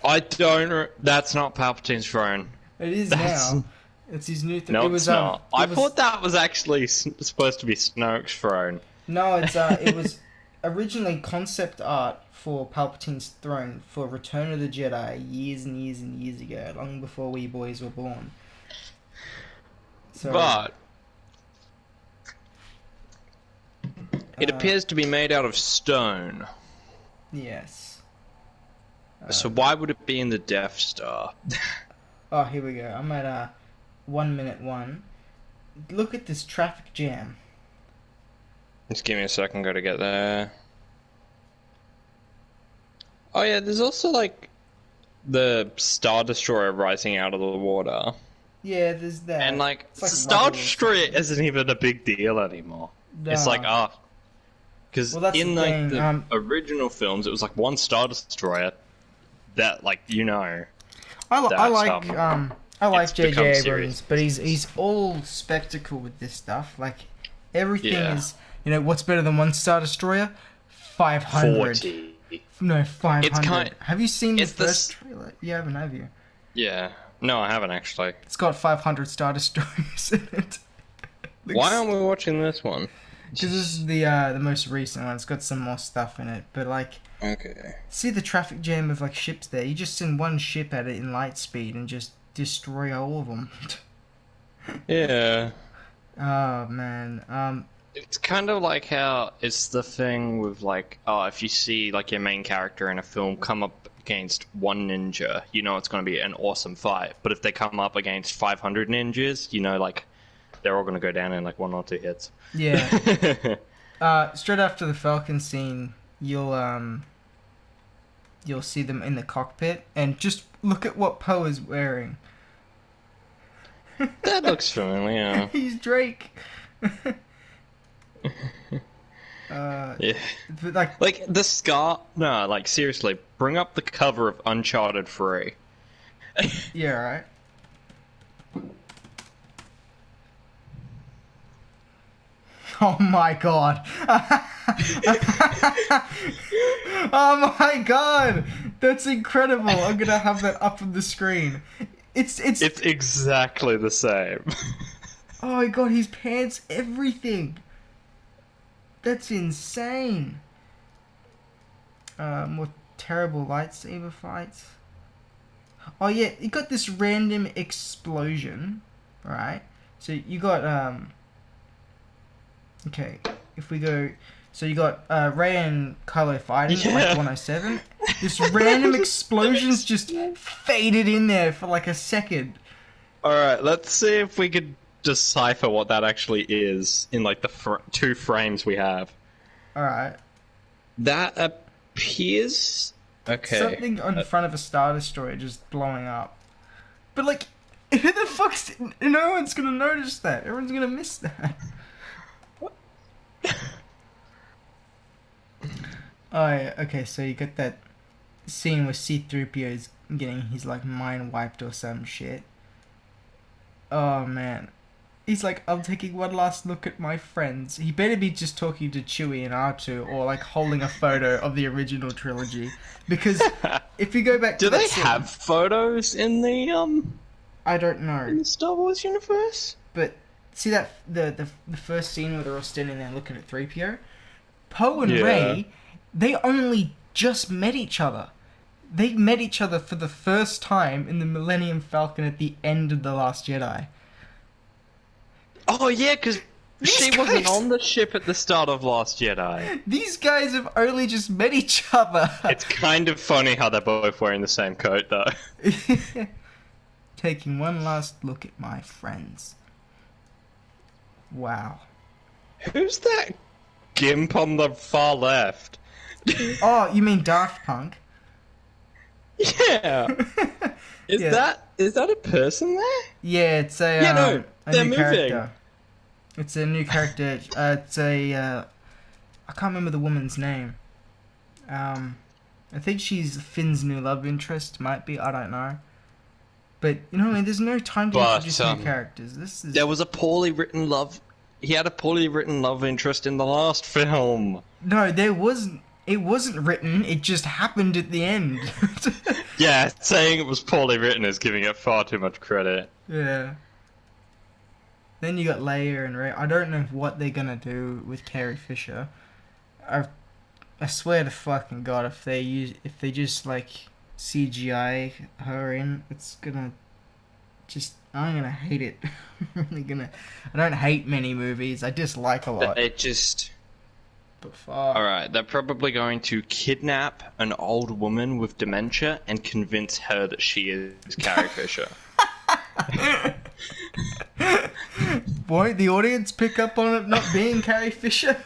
I don't... That's not Palpatine's throne. It is now. It's his new throne. No, it's not. I thought that was actually supposed to be Snoke's throne. No, it was originally concept art for Palpatine's throne for Return of the Jedi years and years and years ago, long before we boys were born. So, but it appears to be made out of stone. Yes. So why would it be in the Death Star? Oh, here we go. I'm at 1:01. Look at this traffic jam. Just give me a second, gotta get there. Oh yeah, there's also like the Star Destroyer rising out of the water. Yeah, there's that. And like Star Destroyer isn't even a big deal anymore. No. It's like because in like the original films, it was like one Star Destroyer that like I like J.J. Abrams, but he's all spectacle with this stuff. Like everything is. You know, what's better than one Star Destroyer? 500. 40. No, 500. Have you seen the first trailer? You haven't, have you? Yeah. No, I haven't, actually. It's got 500 Star Destroyers in it. Why aren't we watching this one? Because this is the most recent one. It's got some more stuff in it, but like, Okay. see the traffic jam of like ships there. You just send one ship at it in light speed and just destroy all of them. Yeah. Oh man. It's kind of like how it's the thing with like, oh, if you see like your main character in a film come up against one ninja, you know it's going to be an awesome fight. But if they come up against 500 ninjas, you know, like they're all going to go down in like 1 or 2 hits. Yeah. Straight after the Falcon scene, you'll see them in the cockpit, and just look at what Poe is wearing. That looks familiar. He's Drake. Yeah. But Like the scar. No, like seriously, bring up the cover of Uncharted 3. yeah, right. Oh my god. Oh my god. That's incredible. I'm gonna have that up on the screen. It's exactly the same. Oh my god, his pants, everything. That's insane. More terrible lightsaber fights. Oh yeah, you got this random explosion, right? So you got okay, if we go, so you got Rey and Kylo fighting at like 107. This random explosions just faded in there for like a second. Alright, let's see if we could decipher what that actually is in like the 2 frames we have. Alright. That appears... Okay. Something on front of a Star Destroyer just blowing up. But like, who the fuck's... No one's gonna notice that. Everyone's gonna miss that. Oh yeah, okay, so you got that scene where C-3PO is getting his like mind wiped or some shit. Oh man. He's like, I'm taking one last look at my friends. He better be just talking to Chewie and R2 or like holding a photo of the original trilogy. Because if you go back to Do they scene, have photos in the I don't in know. the Star Wars universe? But see that the first scene where they're all standing there looking at 3PO? Poe and Rey, they only just met each other. They met each other for the first time in the Millennium Falcon at the end of The Last Jedi. Oh yeah, because she wasn't on the ship at the start of Last Jedi. These guys have only just met each other. It's kind of funny how they're both wearing the same coat, though. Taking one last look at my friends. Wow. Who's that gimp on the far left? Oh, you mean Daft Punk? Yeah. Is that a person there? Yeah, it's a a they're new moving. character. It's a new character. It's a I can't remember the woman's name. I think she's Finn's new love interest. Might be. I don't know. But you know what I mean? There's no time to introduce new characters. This is. There was a poorly written love. He had a poorly written love interest in the last film. No, there wasn't. It wasn't written. It just happened at the end. Yeah, saying it was poorly written is giving it far too much credit. Yeah. Then you got Leia and Rey. I don't know what they're gonna do with Carrie Fisher. I swear to fucking God, if they just like CGI her in, it's gonna just I'm gonna hate it. I'm really gonna. I don't hate many movies. I dislike a lot. It just. But fuck. Alright, they're probably going to kidnap an old woman with dementia and convince her that she is Carrie Fisher. Won't the audience pick up on it not being Carrie Fisher?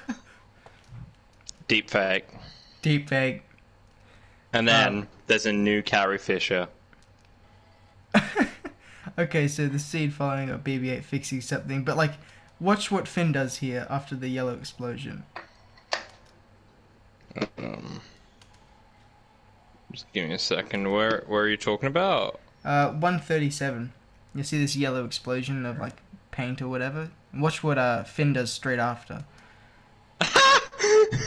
Deep fake. Deep fake. And then there's a new Carrie Fisher. Okay, so the scene following up BB-8 fixing something, but like, watch what Finn does here after the yellow explosion. Just give me a second. Where are you talking about? 137. You see this yellow explosion of like paint or whatever. Watch what Finn does straight after.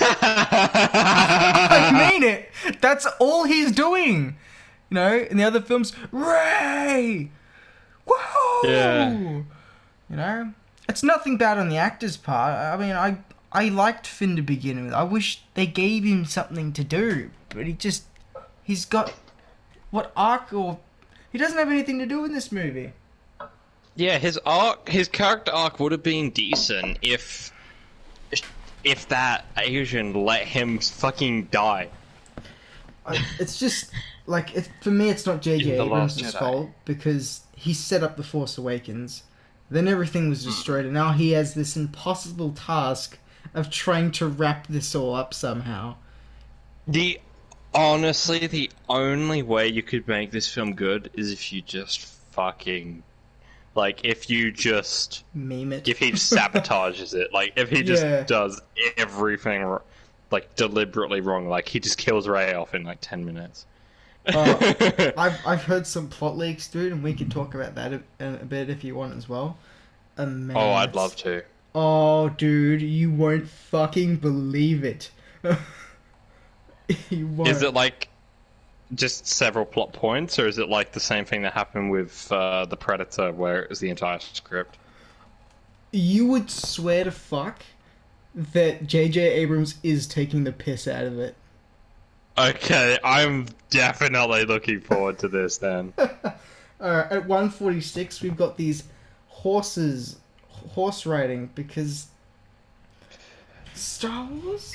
I mean it. That's all he's doing. You know, in the other films, Rey. Whoa. Yeah. You know, it's nothing bad on the actor's part. I mean, I liked Finn to begin with. I wish they gave him something to do, but he's got what arc or he doesn't have anything to do in this movie. Yeah, his character arc would have been decent if that Asian let him fucking die. It's just like for me. It's not J.J. In The Abrams' Last Jedi. fault because he set up the Force Awakens, then everything was destroyed, and now he has this impossible task of trying to wrap this all up somehow. Honestly, the only way you could make this film good is if you just fucking if you just Meme it. if he sabotages it, if he just does everything deliberately wrong, he just kills Ray off in 10 minutes. I've heard some plot leaks, dude, and we can talk about that a bit if you want as well. Man, Oh, I'd love to. Oh, dude, you won't fucking believe it. You won't. Is it just several plot points, or is it the same thing that happened with the Predator, where it was the entire script? You would swear to fuck that J.J. Abrams is taking the piss out of it. Okay, I'm definitely looking forward to this then. At 146, we've got these horse riding because Star Wars.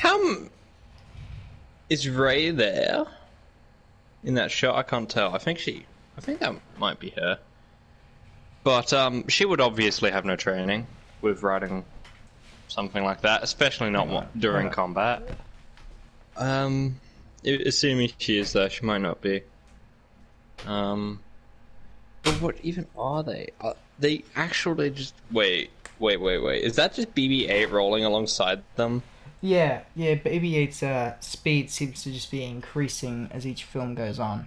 Is Ray there in that shot? I can't tell. I think that might be her. But she would obviously have no training with riding something like that, especially not during combat. Assuming she is there, she might not be. But what even are they? They actually just wait. Is that just BB-8 rolling alongside them? Yeah, BB-8's speed seems to just be increasing as each film goes on.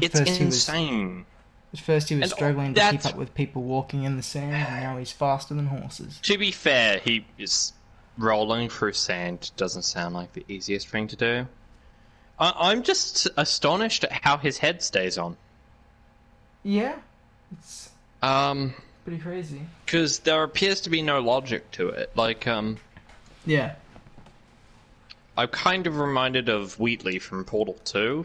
It's insane. At first he was struggling to keep up with people walking in the sand, and now he's faster than horses. To be fair, he is rolling through sand doesn't sound like the easiest thing to do. I'm just astonished at how his head stays on. Yeah, it's pretty crazy. Because there appears to be no logic to it. Yeah. I'm kind of reminded of Wheatley from Portal 2.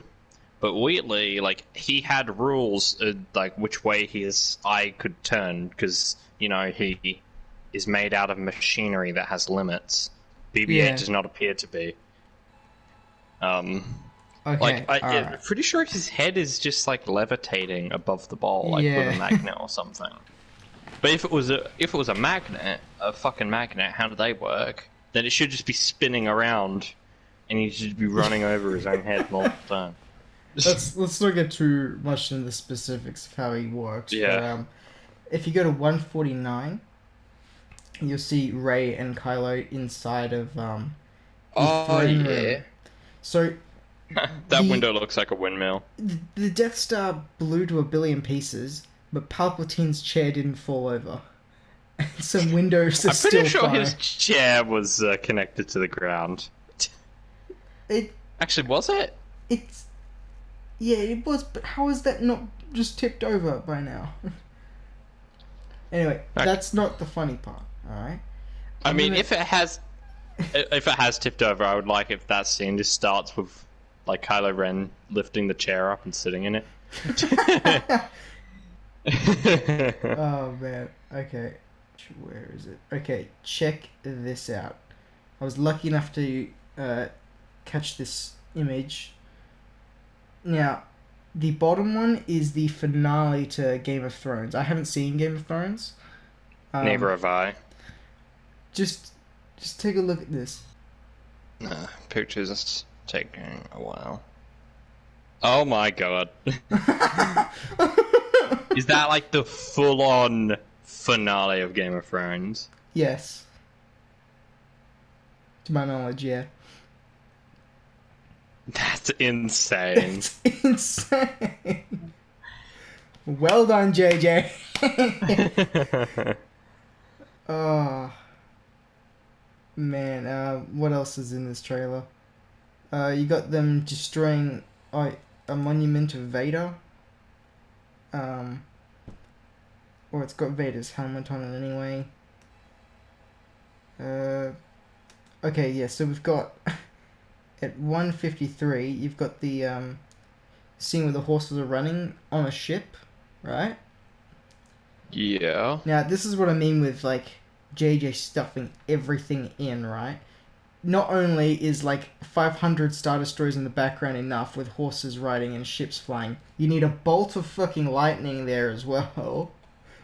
But Wheatley, he had rules, which way his eye could turn, because, he is made out of machinery that has limits. BB-8 does not appear to be. Okay, I'm pretty sure his head is just, levitating above the ball, with a magnet or something. But if it was a magnet, a fucking magnet, how do they work? Then it should just be spinning around, and he should be running over his own head all the time. Let's not get too much into the specifics of how he works. Yeah. But, if you go to 149, you'll see Rey and Kylo inside of the throne room. So that window looks like a windmill. The Death Star blew to a billion pieces, but Palpatine's chair didn't fall over. And some windows are still I'm pretty sure fire. his chair was connected to the ground. Actually, was it? Yeah, it was, but how is that not just tipped over by now? Anyway, that's not the funny part, alright? I mean, if it has tipped over, I would like if that scene just starts with, Kylo Ren lifting the chair up and sitting in it. Oh, man. Okay. Where is it? Okay, check this out. I was lucky enough to catch this image. Now, the bottom one is the finale to Game of Thrones. I haven't seen Game of Thrones. Neither have I. Just take a look at this. Pictures is taking a while. Oh my god. Is that the full-on finale of Game of Thrones? Yes. To my knowledge, yeah. That's insane. It's insane. Well done, JJ. Oh. Man, what else is in this trailer? You got them destroying a monument of Vader. Or it's got Vader's helmet on it anyway. Okay, yeah. So we've got at 1:53. You've got the scene where the horses are running on a ship, right? Yeah. Now this is what I mean with like JJ stuffing everything in, right? Not only is like 500 Star Destroyers in the background enough with horses riding and ships flying, you need a bolt of fucking lightning there as well.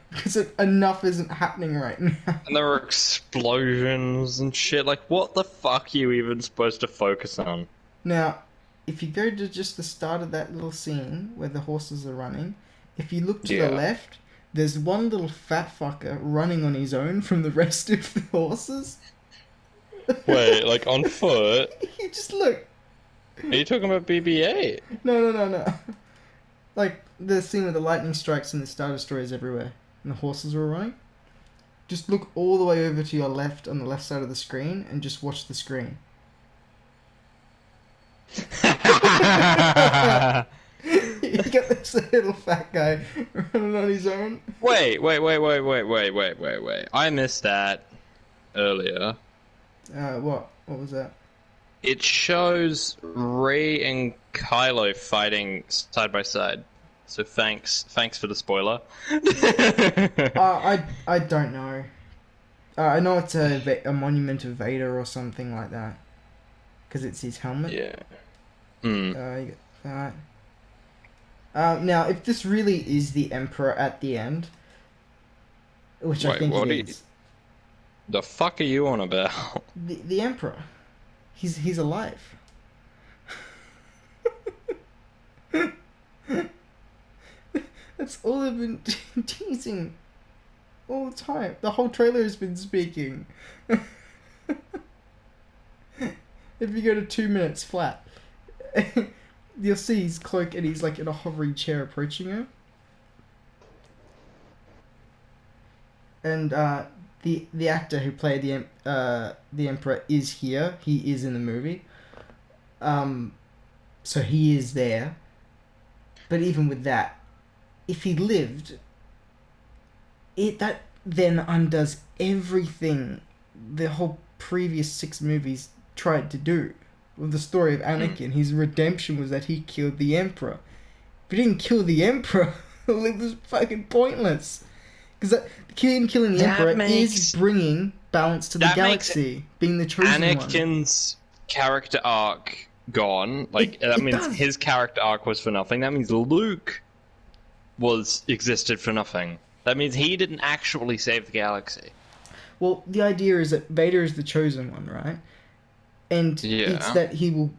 Because enough isn't happening right now. And there were explosions and shit. Like, what the fuck are you even supposed to focus on? Now, if you go to just the start of that little scene where the horses are running, if you look to the Yeah. left, there's one little fat fucker running on his own from the rest of the horses. Wait, like on foot? You just look. Are you talking about BB-8? No. Like the scene where the lightning strikes and the Star Destroyers everywhere and the horses were running. Just look all the way over to your left on the left side of the screen and just watch the screen. You get this little fat guy running on his own. Wait. I missed that earlier. What? What was that? It shows Rey and Kylo fighting side by side. So thanks for the spoiler. I don't know. I know it's a monument of Vader or something like that. Because it's his helmet. Yeah. Hmm. You get that. Now, if this really is the Emperor at the end, which I Wait, think what it is, The fuck are you on about? the Emperor, he's alive. That's all they've been teasing all the time. The whole trailer has been speaking. If you go to 2 minutes flat, you'll see his cloak and he's like in a hovering chair approaching her. And the actor who played the Emperor is here. He is in the movie. So he is there. But even with that, if he lived, that then undoes everything the whole previous 6 movies tried to do. With the story of Anakin, his redemption was that he killed the Emperor. If he didn't kill the Emperor, it was fucking pointless. Because killing the Emperor is bringing balance to the galaxy, being the chosen one. Anakin's character arc gone. Like that means his character arc was for nothing. That means Luke existed for nothing. That means he didn't actually save the galaxy. Well, the idea is that Vader is the chosen one, right? And it's that he will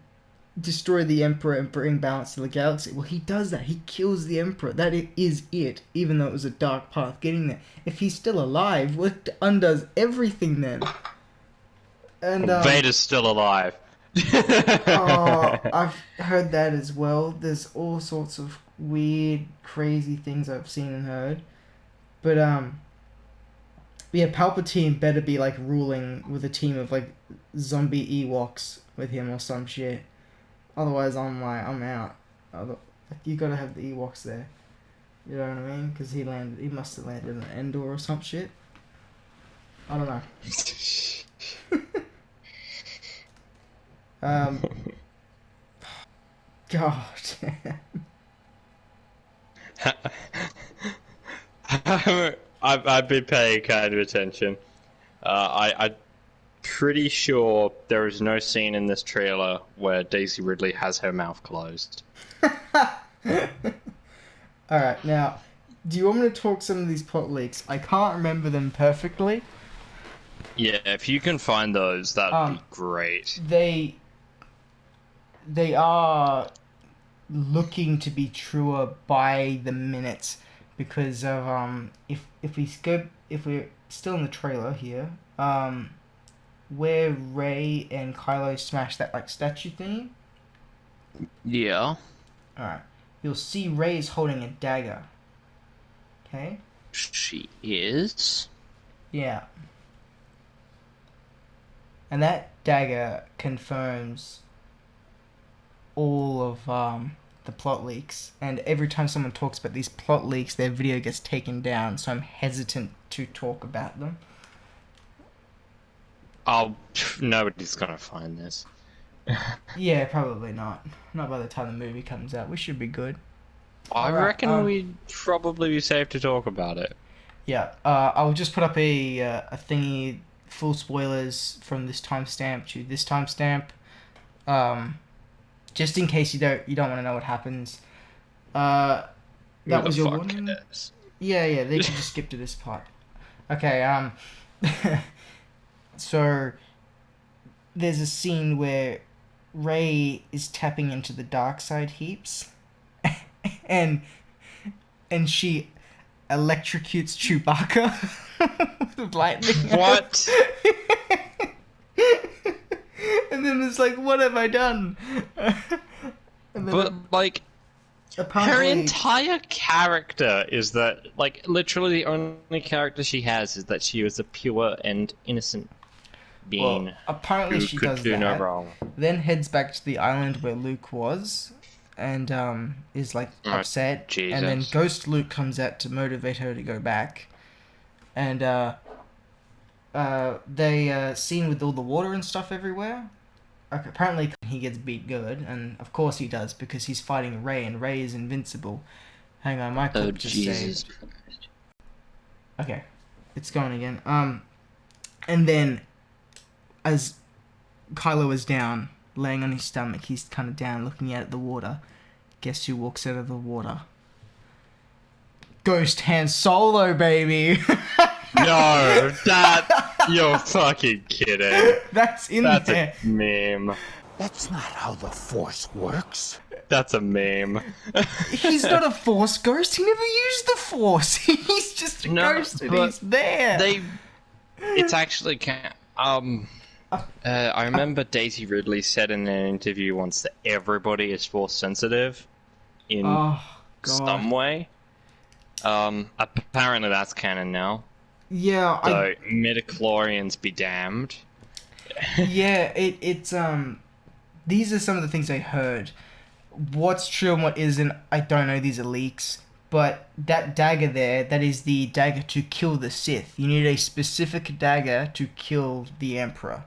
destroy the Emperor and bring balance to the galaxy. Well, he does that. He kills the Emperor. That is it, even though it was a dark path getting there. If he's still alive, what undoes everything then? And Vader's still alive. Oh, I've heard that as well. There's all sorts of weird, crazy things I've seen and heard. But yeah, Palpatine better be like ruling with a team of like zombie Ewoks with him or some shit. Otherwise, I'm out. You gotta have the Ewoks there. You know what I mean? Because he must have landed in Endor or some shit. I don't know. God. I've been paying kind of attention. I'm pretty sure there is no scene in this trailer where Daisy Ridley has her mouth closed. Alright, now, do you want me to talk some of these plot leaks? I can't remember them perfectly. Yeah, if you can find those, that'd be great. They are looking to be truer by the minute because of if we're still in the trailer here, where Rey and Kylo smash that like statue thing. Yeah. Alright. You'll see Rey is holding a dagger. Okay? She is? Yeah. And that dagger confirms all of the plot leaks. And every time someone talks about these plot leaks, their video gets taken down, so I'm hesitant to talk about them. Oh, nobody's gonna find this. Yeah, probably not. Not by the time the movie comes out. We should be good. I All right. reckon we'd probably be safe to talk about it. Yeah. I'll just put up a thingy, full spoilers from this timestamp to this timestamp. Um, just in case you don't want to know what happens. That Who the was your fuck warning. cares? Yeah. They can just skip to this part. Okay. So there's a scene where Rey is tapping into the dark side heaps, and she electrocutes Chewbacca with lightning. What? And then it's like, what have I done? And then But like, her apparently, entire character is that, like, literally the only character she has is that she was a pure and innocent being apparently who she could does do that. no wrong. Then heads back to the island where Luke was, and is like Oh, upset. Jesus. And then Ghost Luke comes out to motivate her to go back, and they scene with all the water and stuff everywhere. Okay, apparently he gets beat good, and of course he does because he's fighting Rey, and Rey is invincible. Hang on, my clip just Jesus. saved. Okay, it's going again. And then as Kylo is down, laying on his stomach, he's kind of down, looking out at the water. Guess who walks out of the water? Ghost Han Solo, baby. No, you're fucking kidding. That's in That's there. a meme. That's not how the Force works. That's a meme. He's not a Force ghost. He never used the Force. He's just a No, ghost, and but he's there. It's actually I remember Daisy Ridley said in an interview once that everybody is Force sensitive in Oh God. some way. Apparently that's canon now. Yeah, So midichlorians be damned. it's these are some of the things I heard. What's true and what isn't, I don't know. These are leaks. But that dagger there, that is the dagger to kill the Sith. You need a specific dagger to kill the Emperor.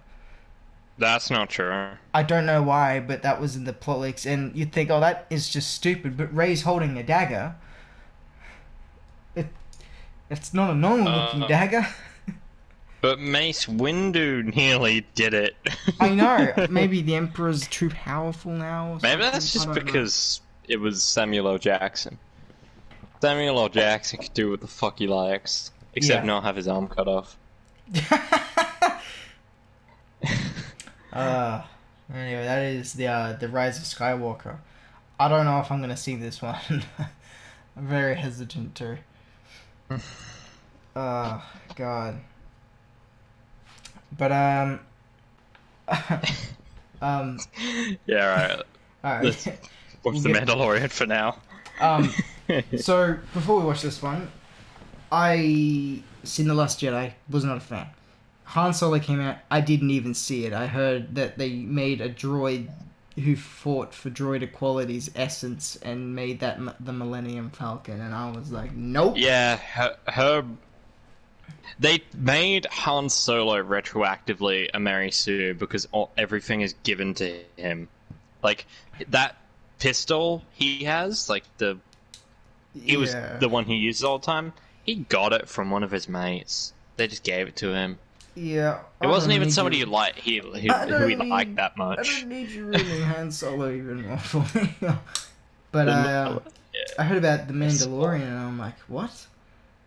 That's not true. I don't know why, but that was in the plot leaks, and you'd think, oh, that is just stupid. But Rey's holding a dagger. It's not a normal looking dagger. But Mace Windu nearly did it. I know. Maybe the Emperor's too powerful now. Or Maybe something. that's I just don't know. because it was Samuel L. Jackson. Samuel L. Jackson could do what the fuck he likes, except Yeah. not have his arm cut off. Anyway, that is the Rise of Skywalker. I don't know if I'm gonna see this one. I'm very hesitant to. God. But Yeah, right. alright. Let's watch We'll The get- Mandalorian for now. So before we watch this one, I seen The Last Jedi. Was not a fan. Han Solo came out. I didn't even see it. I heard that they made a droid who fought for droid equality's essence and made that the Millennium Falcon, and I was like, nope. Yeah, her. They made Han Solo retroactively a Mary Sue because everything is given to him. Like, that pistol he has, like, it was the one he uses all the time. He got it from one of his mates. They just gave it to him. Yeah. It wasn't even somebody who he liked that I much. don't need you ruining Han Solo even more for me. But Yeah. I heard about The Mandalorian, and I'm like, what?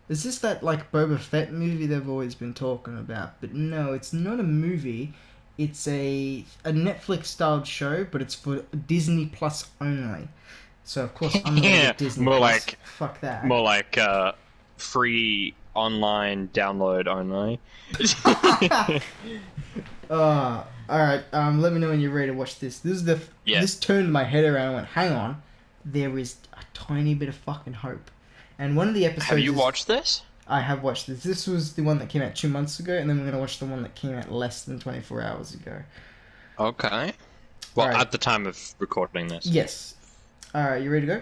Is this that, like, Boba Fett movie they've always been talking about? But no, it's not a movie. It's a Netflix-styled show, but it's for Disney Plus only. So, of course, I'm gonna Yeah, get Disney more Plus. like- Fuck that. More like free online download only. Alright, let me know when you're ready to watch this. Yeah. This turned my head around and went, hang on, there is a tiny bit of fucking hope. And one of the episodes Have you watched this? I have watched this. This was the one that came out 2 months ago, and then we're going to watch the one that came out less than 24 hours ago. Okay. Well, Alright. at the time of recording this. Yes. Alright, you ready to go?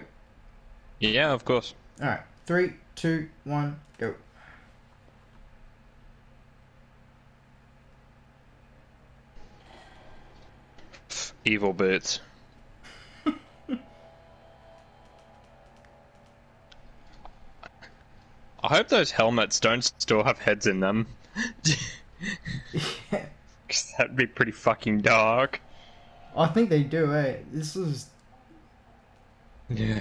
Yeah, of course. Alright, 3, 2, 1, go. Evil boots. I hope those helmets don't still have heads in them. Yeah. 'Cause that'd be pretty fucking dark. I think they do, eh? This is... Yeah.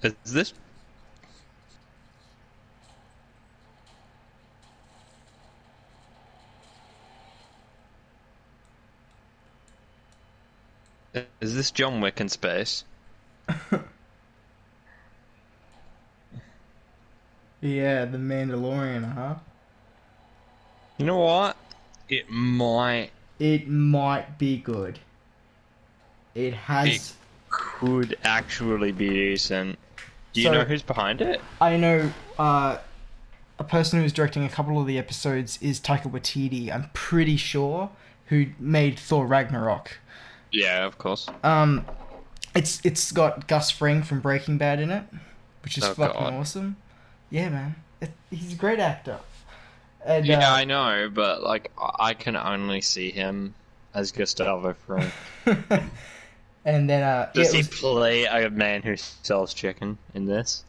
Is this... Is this John Wick in space? Yeah, the Mandalorian, huh? You know what? It might... It might be good. It has... It could actually be decent. Do you So- know who's behind it? I know a person who's directing a couple of the episodes is Taika Waititi, I'm pretty sure, who made Thor Ragnarok. Yeah, of course. It's got Gus Fring from Breaking Bad in it, which is Oh, fucking God. awesome. Yeah, man. He's a great actor. And, Yeah, I know, but like I can only see him as Gustavo Fring. and then Does it he was, play a man who sells chicken in this?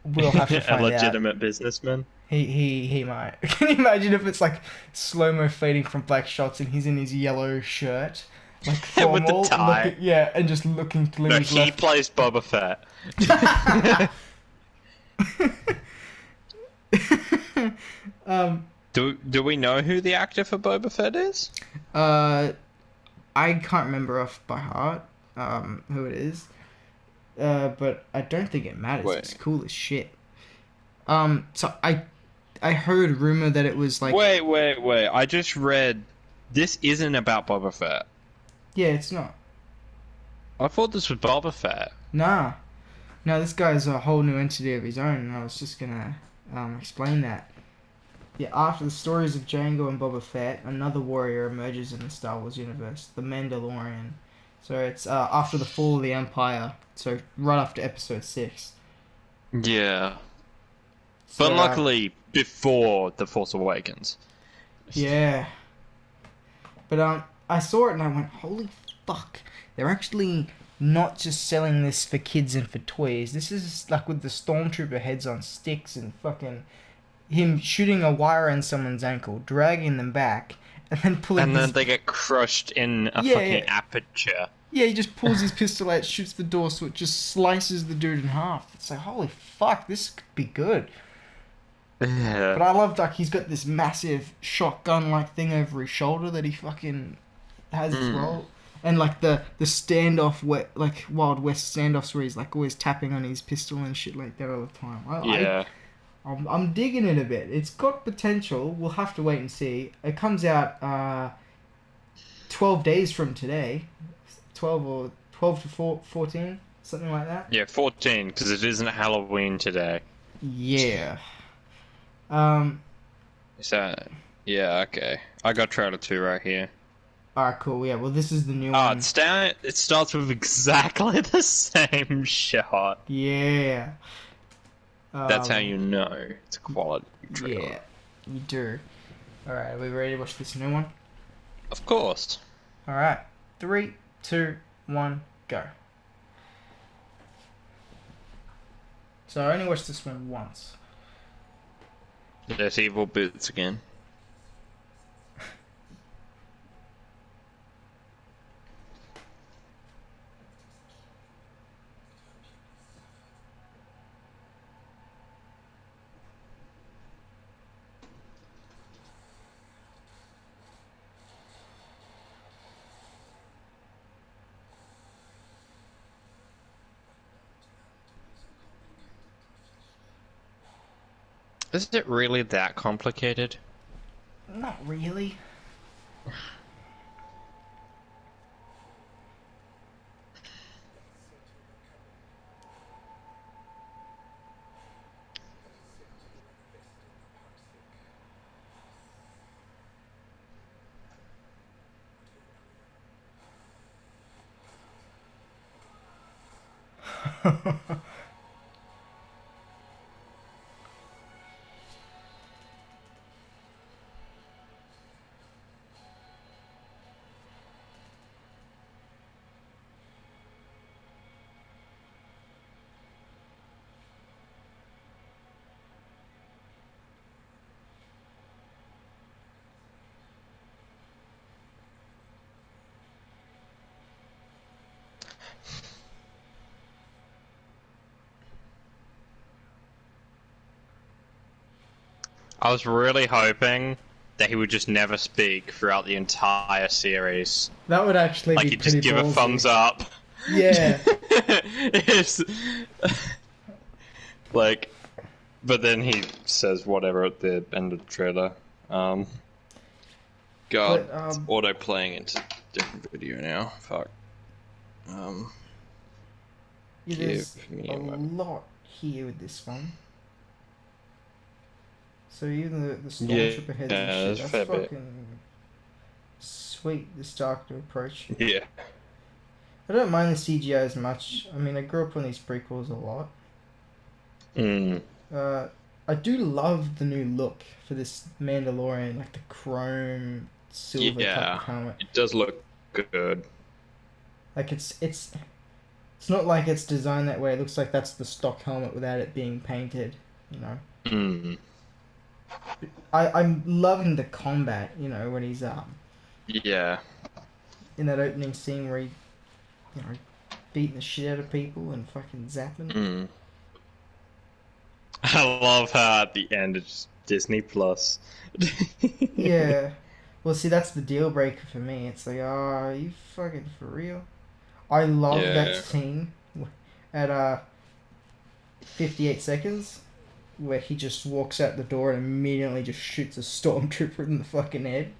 we'll have to A find out. legitimate businessman? He might. Can you imagine if it's like slow-mo fading from black shots and he's in his yellow shirt, like With the formal, tie. and just looking to No, his he left. plays Boba Fett. Do we know who the actor for Boba Fett is? I can't remember off by heart who it is, but I don't think it matters. Wait. It's cool as shit. So I heard rumor that it was like Wait. I just read this isn't about Boba Fett. yeah, it's not. I thought this was Boba Fett. Nah, no, this guy's a whole new entity of his own, and I was just gonna explain that. Yeah, after the stories of Jango and Boba Fett, another warrior emerges in the Star Wars universe, the Mandalorian. So it's after the fall of the Empire, so right after Episode 6. Yeah. So, But luckily, before The Force Awakens. yeah. But I saw it and I went, holy fuck! They're actually not just selling this for kids and for toys. This is like with the stormtrooper heads on sticks and fucking him shooting a wire in someone's ankle, dragging them back, and then pulling. And then his... they get crushed in a Yeah, fucking yeah. aperture. Yeah, he just pulls his pistol out, shoots the door, so it just slices the dude in half. It's like, holy fuck, this could be good. Yeah. But I love like he's got this massive shotgun-like thing over his shoulder that he fucking has as well. And like the standoff, like Wild West standoffs where he's like always tapping on his pistol and shit like that all the time. Yeah. I'm digging it a bit. It's got potential. We'll have to wait and see. It comes out 12 days from today. 12 to 14, something like that. Yeah, 14, because it isn't Halloween today. Yeah. Is that... Yeah, okay. I got trailer 2 right here. Alright, cool. Yeah, well, this is the new Oh, one. it starts with exactly the same shot. Yeah. That's how you know it's a quality trailer. Yeah, you do. Alright, are we ready to watch this new one? Of course. Alright. 3, 2, 1, go. So I only watched this one once. There's evil boots again. Is it really that complicated? Not really. I was really hoping that he would just never speak throughout the entire series. That would actually Like be he'd pretty just give ballsy. a thumbs up. Yeah. It's like, but then he says whatever at the end of the trailer. God, But, it's auto playing into different video now. Fuck. Yeah, there's Give me a a moment. lot here with this one. So even the Yeah, stormtrooper heads yeah, and there's shit, a that's fair bit. fucking sweet, this dark approach. Yeah. I don't mind the CGI as much. I mean, I grew up on these prequels a lot. Mm. I do love the new look for this Mandalorian, like the chrome silver type Yeah. of helmet. It does look good. Like it's not like it's designed that way. It looks like that's the stock helmet without it being painted, you know. Mm. I'm loving the combat, you know, when he's Yeah. in that opening scene where he, you know, beating the shit out of people and fucking zapping. Mm. I love how at the end it's Disney Plus. Yeah. Well, see, that's the deal breaker for me. It's like, are you fucking for real? I love Yeah. that scene at 58 seconds where he just walks out the door and immediately just shoots a stormtrooper in the fucking head.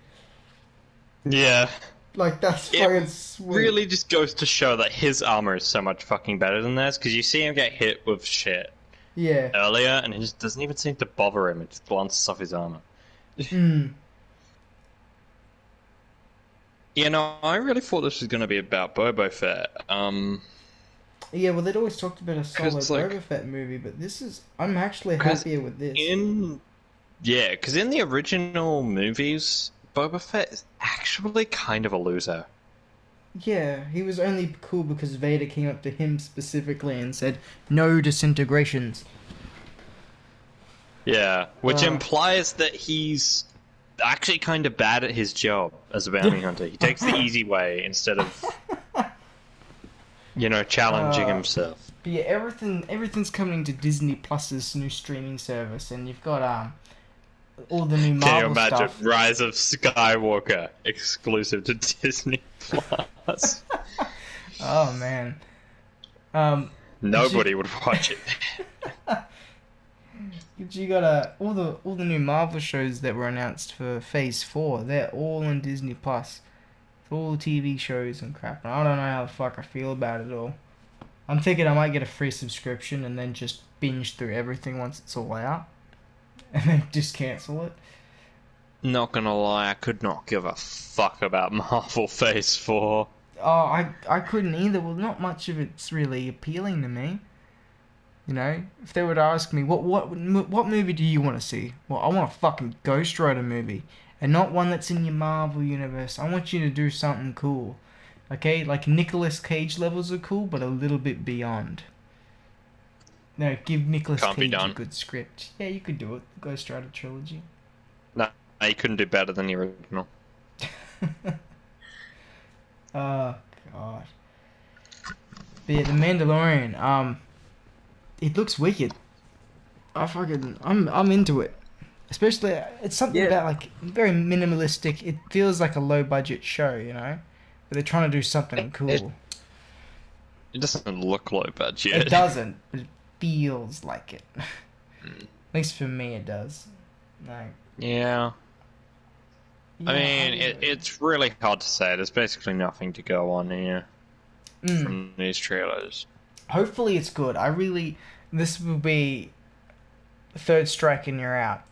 Yeah. Like, that's It fucking sweet. Really just goes to show that his armor is so much fucking better than theirs, because you see him get hit with shit Yeah. earlier, and it just doesn't even seem to bother him. It just glances off his armor. Mm. You know, I really thought this was going to be about Boba Fett. Yeah, well, they'd always talked about a solo 'Cause, like- Boba Fett movie, but this is... I'm actually 'Cause happier with this. Yeah, because in the original movies, Boba Fett is actually kind of a loser. Yeah, he was only cool because Vader came up to him specifically and said, "No disintegrations." Yeah, which Uh. implies that he's actually kind of bad at his job as a bounty hunter. He takes the easy way instead of, challenging himself. But yeah, everything's coming to Disney Plus's new streaming service, and you've got all the new Can you Marvel imagine stuff. Rise of Skywalker exclusive to Disney Plus? Oh man. Nobody would watch it. You got all the new Marvel shows that were announced for Phase 4. They're all on Disney Plus. It's all TV shows and crap. And I don't know how the fuck I feel about it all. I'm thinking I might get a free subscription and then just binge through everything once it's all out, and then just cancel it. Not gonna lie, I could not give a fuck about Marvel Phase 4. Oh, I couldn't either. Well, not much of it's really appealing to me. You know, if they would ask me, what movie do you want to see? Well, I want a fucking Ghost Rider movie, and not one that's in your Marvel universe. I want you to do something cool, okay? Like Nicolas Cage levels are cool, but a little bit beyond. No, give Nicolas Can't be Cage a done. good script. Yeah, you could do it. The Ghost Rider trilogy. No, you couldn't do better than the original. Oh god. But yeah, the Mandalorian. It looks wicked. I'm into it. Especially, it's something about like very minimalistic. It feels like a low budget show, you know, but they're trying to do something cool. It doesn't look low budget. It doesn't, but it feels like it. At least for me, it does. Like, Yeah. I yeah, mean, it's really hard to say. There's basically nothing to go on here from these trailers. hopefully it's good. This will be third strike and you're out.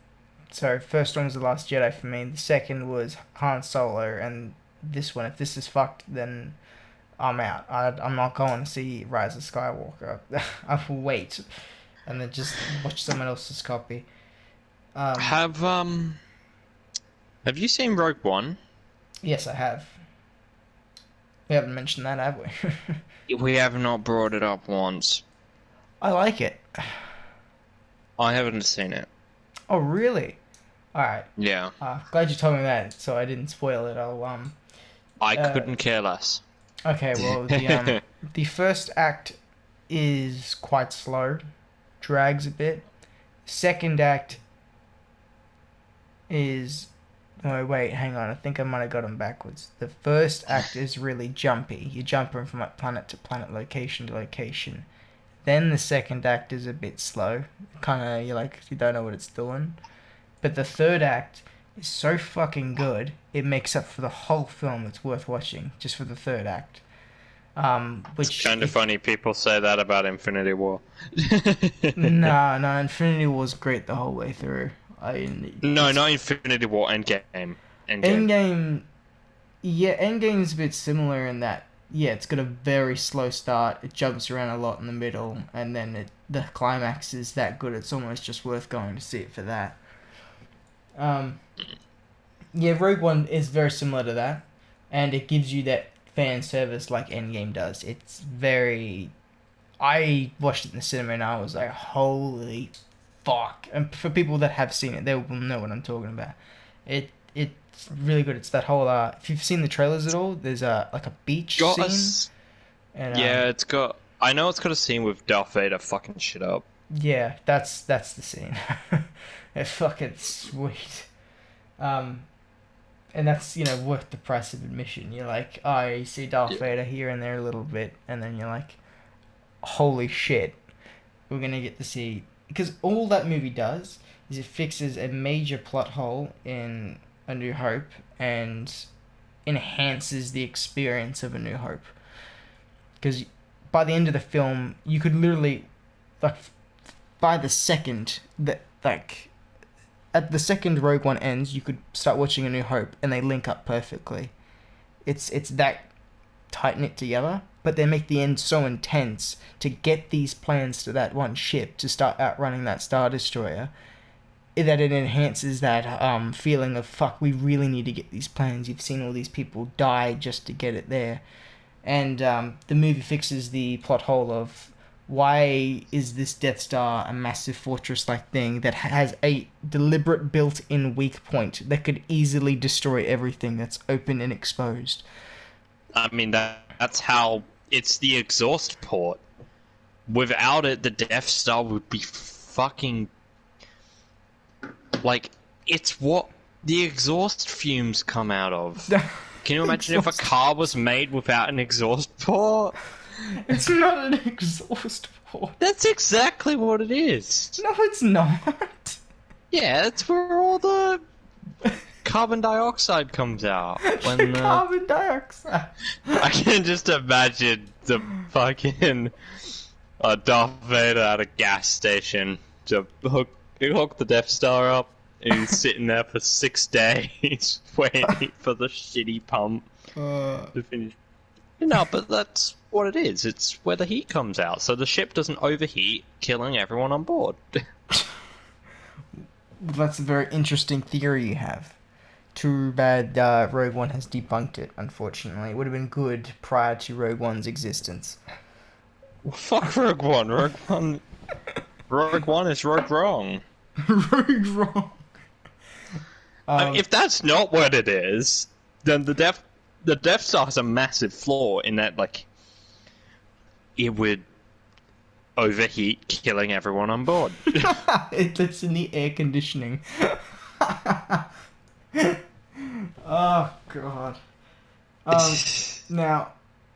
So first one was The Last Jedi for me. The second was Han Solo, and this one, if this is fucked, then I'm out. I'm not going to see Rise of Skywalker. I will wait, and then just watch someone else's copy. Have you seen Rogue One? Yes, I have. We haven't mentioned that, have we? We have not brought it up once. I like it. I haven't seen it. Oh, really? Alright. Yeah. Glad you told me that, so I didn't spoil it. I couldn't care less. Okay, well, the first act is quite slow, drags a bit. Second act is... Oh, wait, hang on. I think I might have got them backwards. The first act is really jumpy. You're jumping from like planet to planet, location to location. Then the second act is a bit slow. Kind of, you don't know what it's doing. But the third act is so fucking good, it makes up for the whole film. It's worth watching, just for the third act. Which It's kind of funny people say that about Infinity War. Nah, Infinity War's great the whole way through. No, not Infinity War, Endgame. Endgame, yeah, Endgame's a bit similar in that, yeah, it's got a very slow start, it jumps around a lot in the middle, and then the climax is that good, it's almost just worth going to see it for that. Yeah, Rogue One is very similar to that, and it gives you that fan service like Endgame does. It's very... I watched it in the cinema and I was like, holy fuck. And for people that have seen it, they will know what I'm talking about. It's really good. It's that whole... if you've seen the trailers at all, there's like a beach scene. And, yeah, it's got... I know it's got a scene with Darth Vader fucking shit up. Yeah, that's the scene. It's fucking sweet. And that's, worth the price of admission. You're like, oh, you see Darth Vader here and there a little bit, and then you're like, holy shit, we're gonna get to see... Because all that movie does is it fixes a major plot hole in A New Hope and enhances the experience of A New Hope. Because by the end of the film, you could literally, like, by the second that, like... At the second Rogue One ends, you could start watching A New Hope, and they link up perfectly. It's that tight-knit together, but they make the end so intense to get these plans to that one ship to start outrunning that Star Destroyer, that it enhances that feeling of, fuck, we really need to get these plans. You've seen all these people die just to get it there. And the movie fixes the plot hole of... Why is this Death Star a massive fortress-like thing that has a deliberate built-in weak point that could easily destroy everything that's open and exposed? I mean, that's how... It's the exhaust port. Without it, the Death Star would be fucking... Like, it's what the exhaust fumes come out of. Can you imagine if a car was made without an exhaust port? It's not an exhaust port. That's exactly what it is. No, it's not. Yeah, that's where all the carbon dioxide comes out. When Carbon dioxide. I can just imagine the fucking Darth Vader at a gas station to hook the Death Star up. And he's sitting there for 6 days waiting for the shitty pump to finish. No, but that's what it is. It's where the heat comes out, so the ship doesn't overheat, killing everyone on board. That's a very interesting theory you have. Too bad Rogue One has debunked it, unfortunately. It would have been good prior to Rogue One's existence. Well, fuck Rogue One. Rogue One is Rogue Wrong. Rogue Wrong. I mean, if that's not what it is, then the Death Star has a massive flaw in that, like, it would overheat, killing everyone on board. It's in the air conditioning. Oh, God. Now,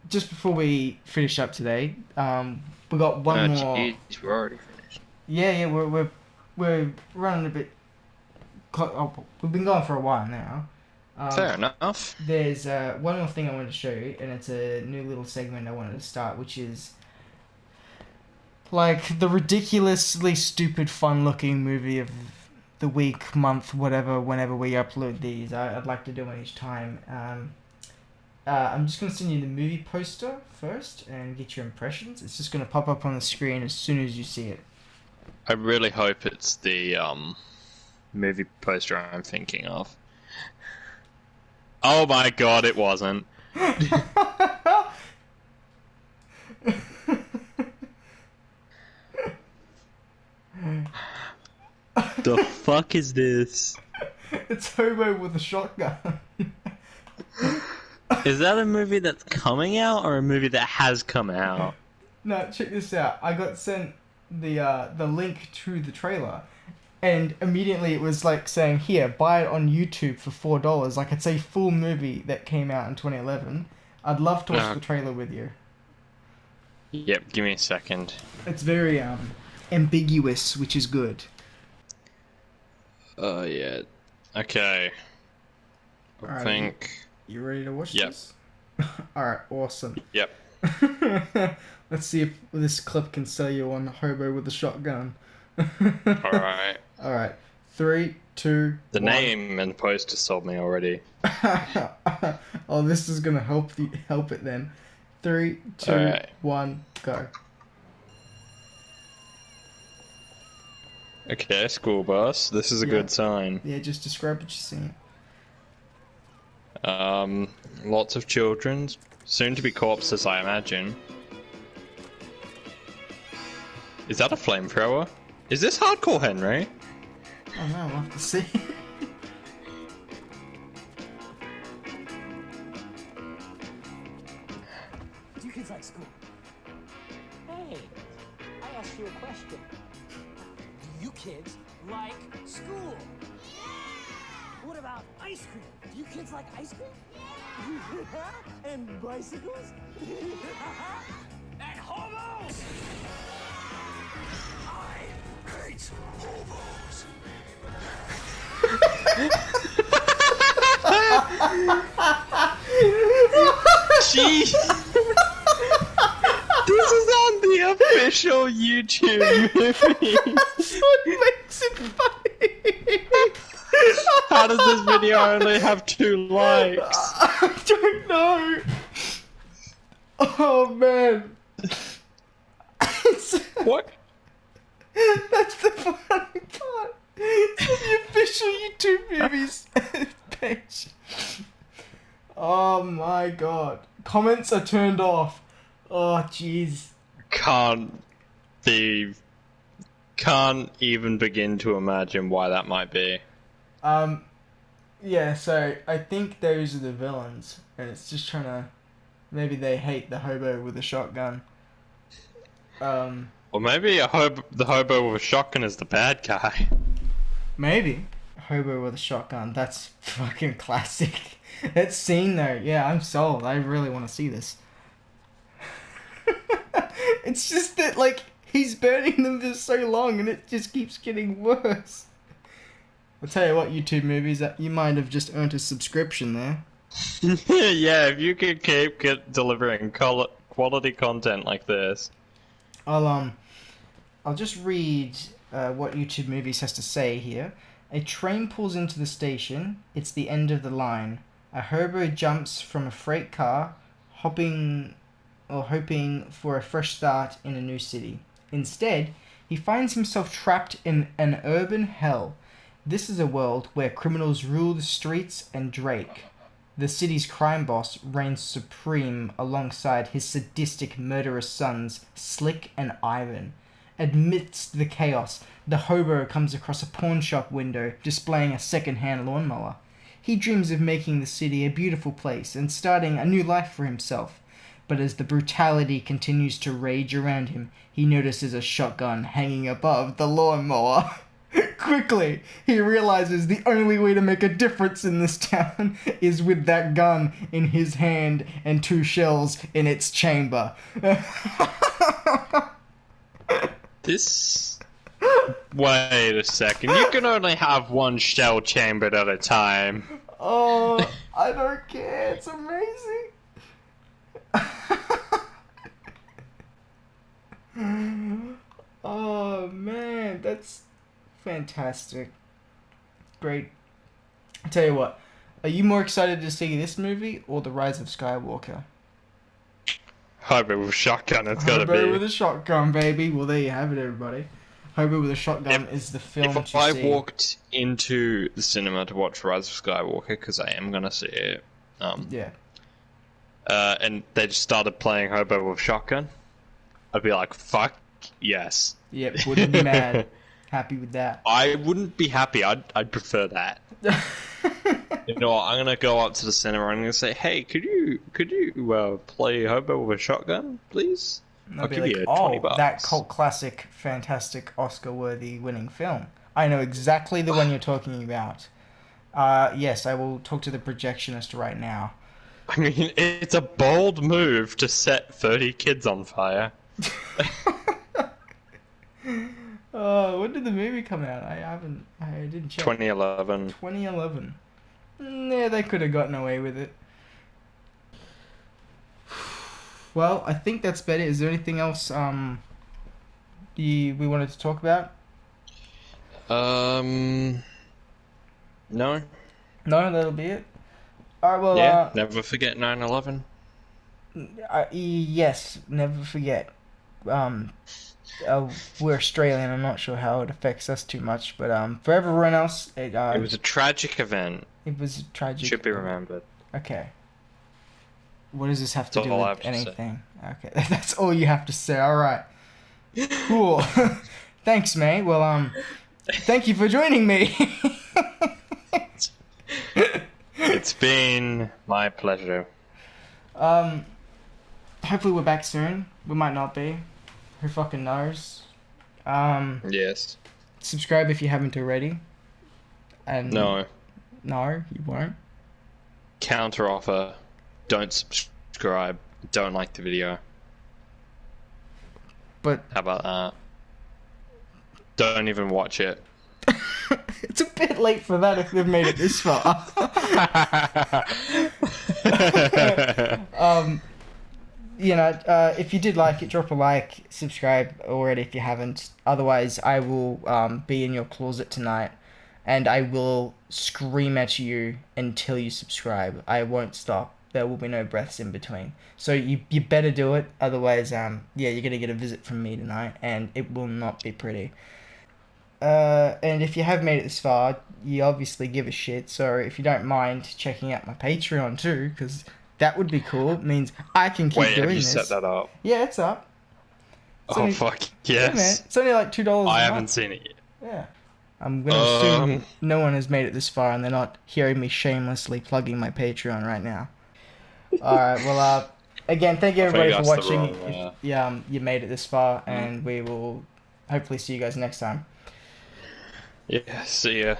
just before we finish up today, we got one more... Geez, we're already finished. Yeah, we're we're running a bit. We've been going for a while now. Fair enough. There's one more thing I wanted to show you, and it's a new little segment I wanted to start, which is like the ridiculously stupid, fun-looking movie of the week, month, whatever. Whenever we upload these, I'd like to do one each time. I'm just gonna send you the movie poster first and get your impressions. It's just gonna pop up on the screen as soon as you see it. I really hope it's the movie poster I'm thinking of. Oh my god, it wasn't. The fuck is this? It's Hobo with a shotgun. Is that a movie that's coming out or a movie that has come out? No, check this out. I got sent the link to the trailer, and immediately it was like saying, "Here, buy it on YouTube for $4." Like it's a full movie that came out in 2011. I'd love to watch the trailer with you. Yep, give me a second. It's very ambiguous, which is good. Oh yeah. Okay. I Alright, think. You ready to watch Yep. this? Alright, awesome. Yep. Let's see if this clip can sell you on Hobo with a shotgun. Alright. Alright. 3, 2, The 1. name and poster sold me already. Oh, this is gonna help it then. 3, 2, Alright. 1, go. Okay, school bus. This is a Yeah. good sign. Yeah, just describe what you're seeing. Lots of children. Soon to be corpses, I imagine. Is that a flamethrower? Is this Hardcore Henry? Oh no, we'll have to see. Do you kids like school? Hey, I asked you a question. Do you kids like school? Yeah! What about ice cream? Do you kids like ice cream? Yeah! And bicycles? And hobos? I hate hobos. Jeez! This is on the official YouTube movie! That's what makes it funny! How does this video only have 2 likes? I don't know! Oh man! What? That's the funny part! It's on the official YouTube movies page. Oh my god. Comments are turned off. Oh jeez. Can't even begin to imagine why that might be. Yeah, so I think those are the villains, and it's just trying to... Maybe they hate the hobo with a shotgun. Or maybe the hobo with a shotgun is the bad guy. Maybe. Hobo with a shotgun, that's fucking classic. That scene though, yeah, I'm sold. I really want to see this. It's just that, like, he's burning them for so long and it just keeps getting worse. I'll tell you what, YouTube movies, that you might have just earned a subscription there. Yeah, if you could keep delivering quality content like this. I'll just read what YouTube Movies has to say here. A train pulls into the station. It's the end of the line. A hobo jumps from a freight car, hoping for a fresh start in a new city. Instead, he finds himself trapped in an urban hell. This is a world where criminals rule the streets and Drake, the city's crime boss, reigns supreme alongside his sadistic murderous sons, Slick and Ivan. Amidst the chaos, the hobo comes across a pawn shop window displaying a second-hand lawnmower. He dreams of making the city a beautiful place and starting a new life for himself. But as the brutality continues to rage around him, he notices a shotgun hanging above the lawnmower. Quickly, he realizes the only way to make a difference in this town is with that gun in his hand and 2 shells in its chamber. This Wait a second. You can only have one shell chambered at a time. Oh, I don't care. It's amazing. Oh man, that's fantastic. Great. I tell you what, are you more excited to see this movie or The Rise of Skywalker? Hobo with shotgun, it's gotta Hobo be. with a shotgun, baby. Well, there you have it, everybody. Hobo with a shotgun is the film If to I see. walked into the cinema to watch Rise of Skywalker, because I am gonna see it, Yeah. and they just started playing Hobo with shotgun, I'd be like, fuck yes. Yep, wouldn't be mad. Happy with that. I wouldn't be happy. I'd prefer that. You know what? I'm gonna go up to the cinema and I'm gonna say, "Hey, could you play Hobo with a shotgun, please? And I'll be give like, you oh, 20 bucks." that cult classic, fantastic, Oscar-worthy winning film. I know exactly the one you're talking about. Yes, I will talk to the projectionist right now. I mean, it's a bold move to set 30 kids on fire. Oh, when did the movie come out? I didn't check. 2011. 2011. Yeah, they could have gotten away with it. Well, I think that's about it. Is there anything else we wanted to talk about? No. No, that'll be it. Alright, well, Yeah, never forget 9/11. yes, never forget. We're Australian. I'm not sure how it affects us too much, but for everyone else, It was a tragic event. it was tragic. Should be remembered. Okay. What does this have to That's do all I with have to say. anything? Okay, that's all you have to say. All right. Cool. Thanks, mate. Well, thank you for joining me. It's been my pleasure. Hopefully we're back soon. We might not be. Who fucking knows? Yes. Subscribe if you haven't already. And No. No, you won't. Counter offer. Don't subscribe. Don't like the video. But How about that? Don't even watch it. it's a bit late for that if they've made it this far. If you did like it, drop a like, subscribe already if you haven't. Otherwise, I will be in your closet tonight, and I will scream at you until you subscribe. I won't stop. There will be no breaths in between. So you better do it. Otherwise, you're gonna get a visit from me tonight, and it will not be pretty. And if you have made it this far, you obviously give a shit. So if you don't mind checking out my Patreon too, because that would be cool. It means I can keep Wait, doing have you this. set that up? Yeah, it's up. It's Oh, only- fuck. Yeah, man. Yes. It's only like $2. I a haven't month. seen it yet. Yeah. I'm gonna assume no one has made it this far, and they're not hearing me shamelessly plugging my Patreon right now. All right. Well, again, thank you everybody for that's the watching. wrong, If you made it this far, and we will hopefully see you guys next time. Yeah, see ya.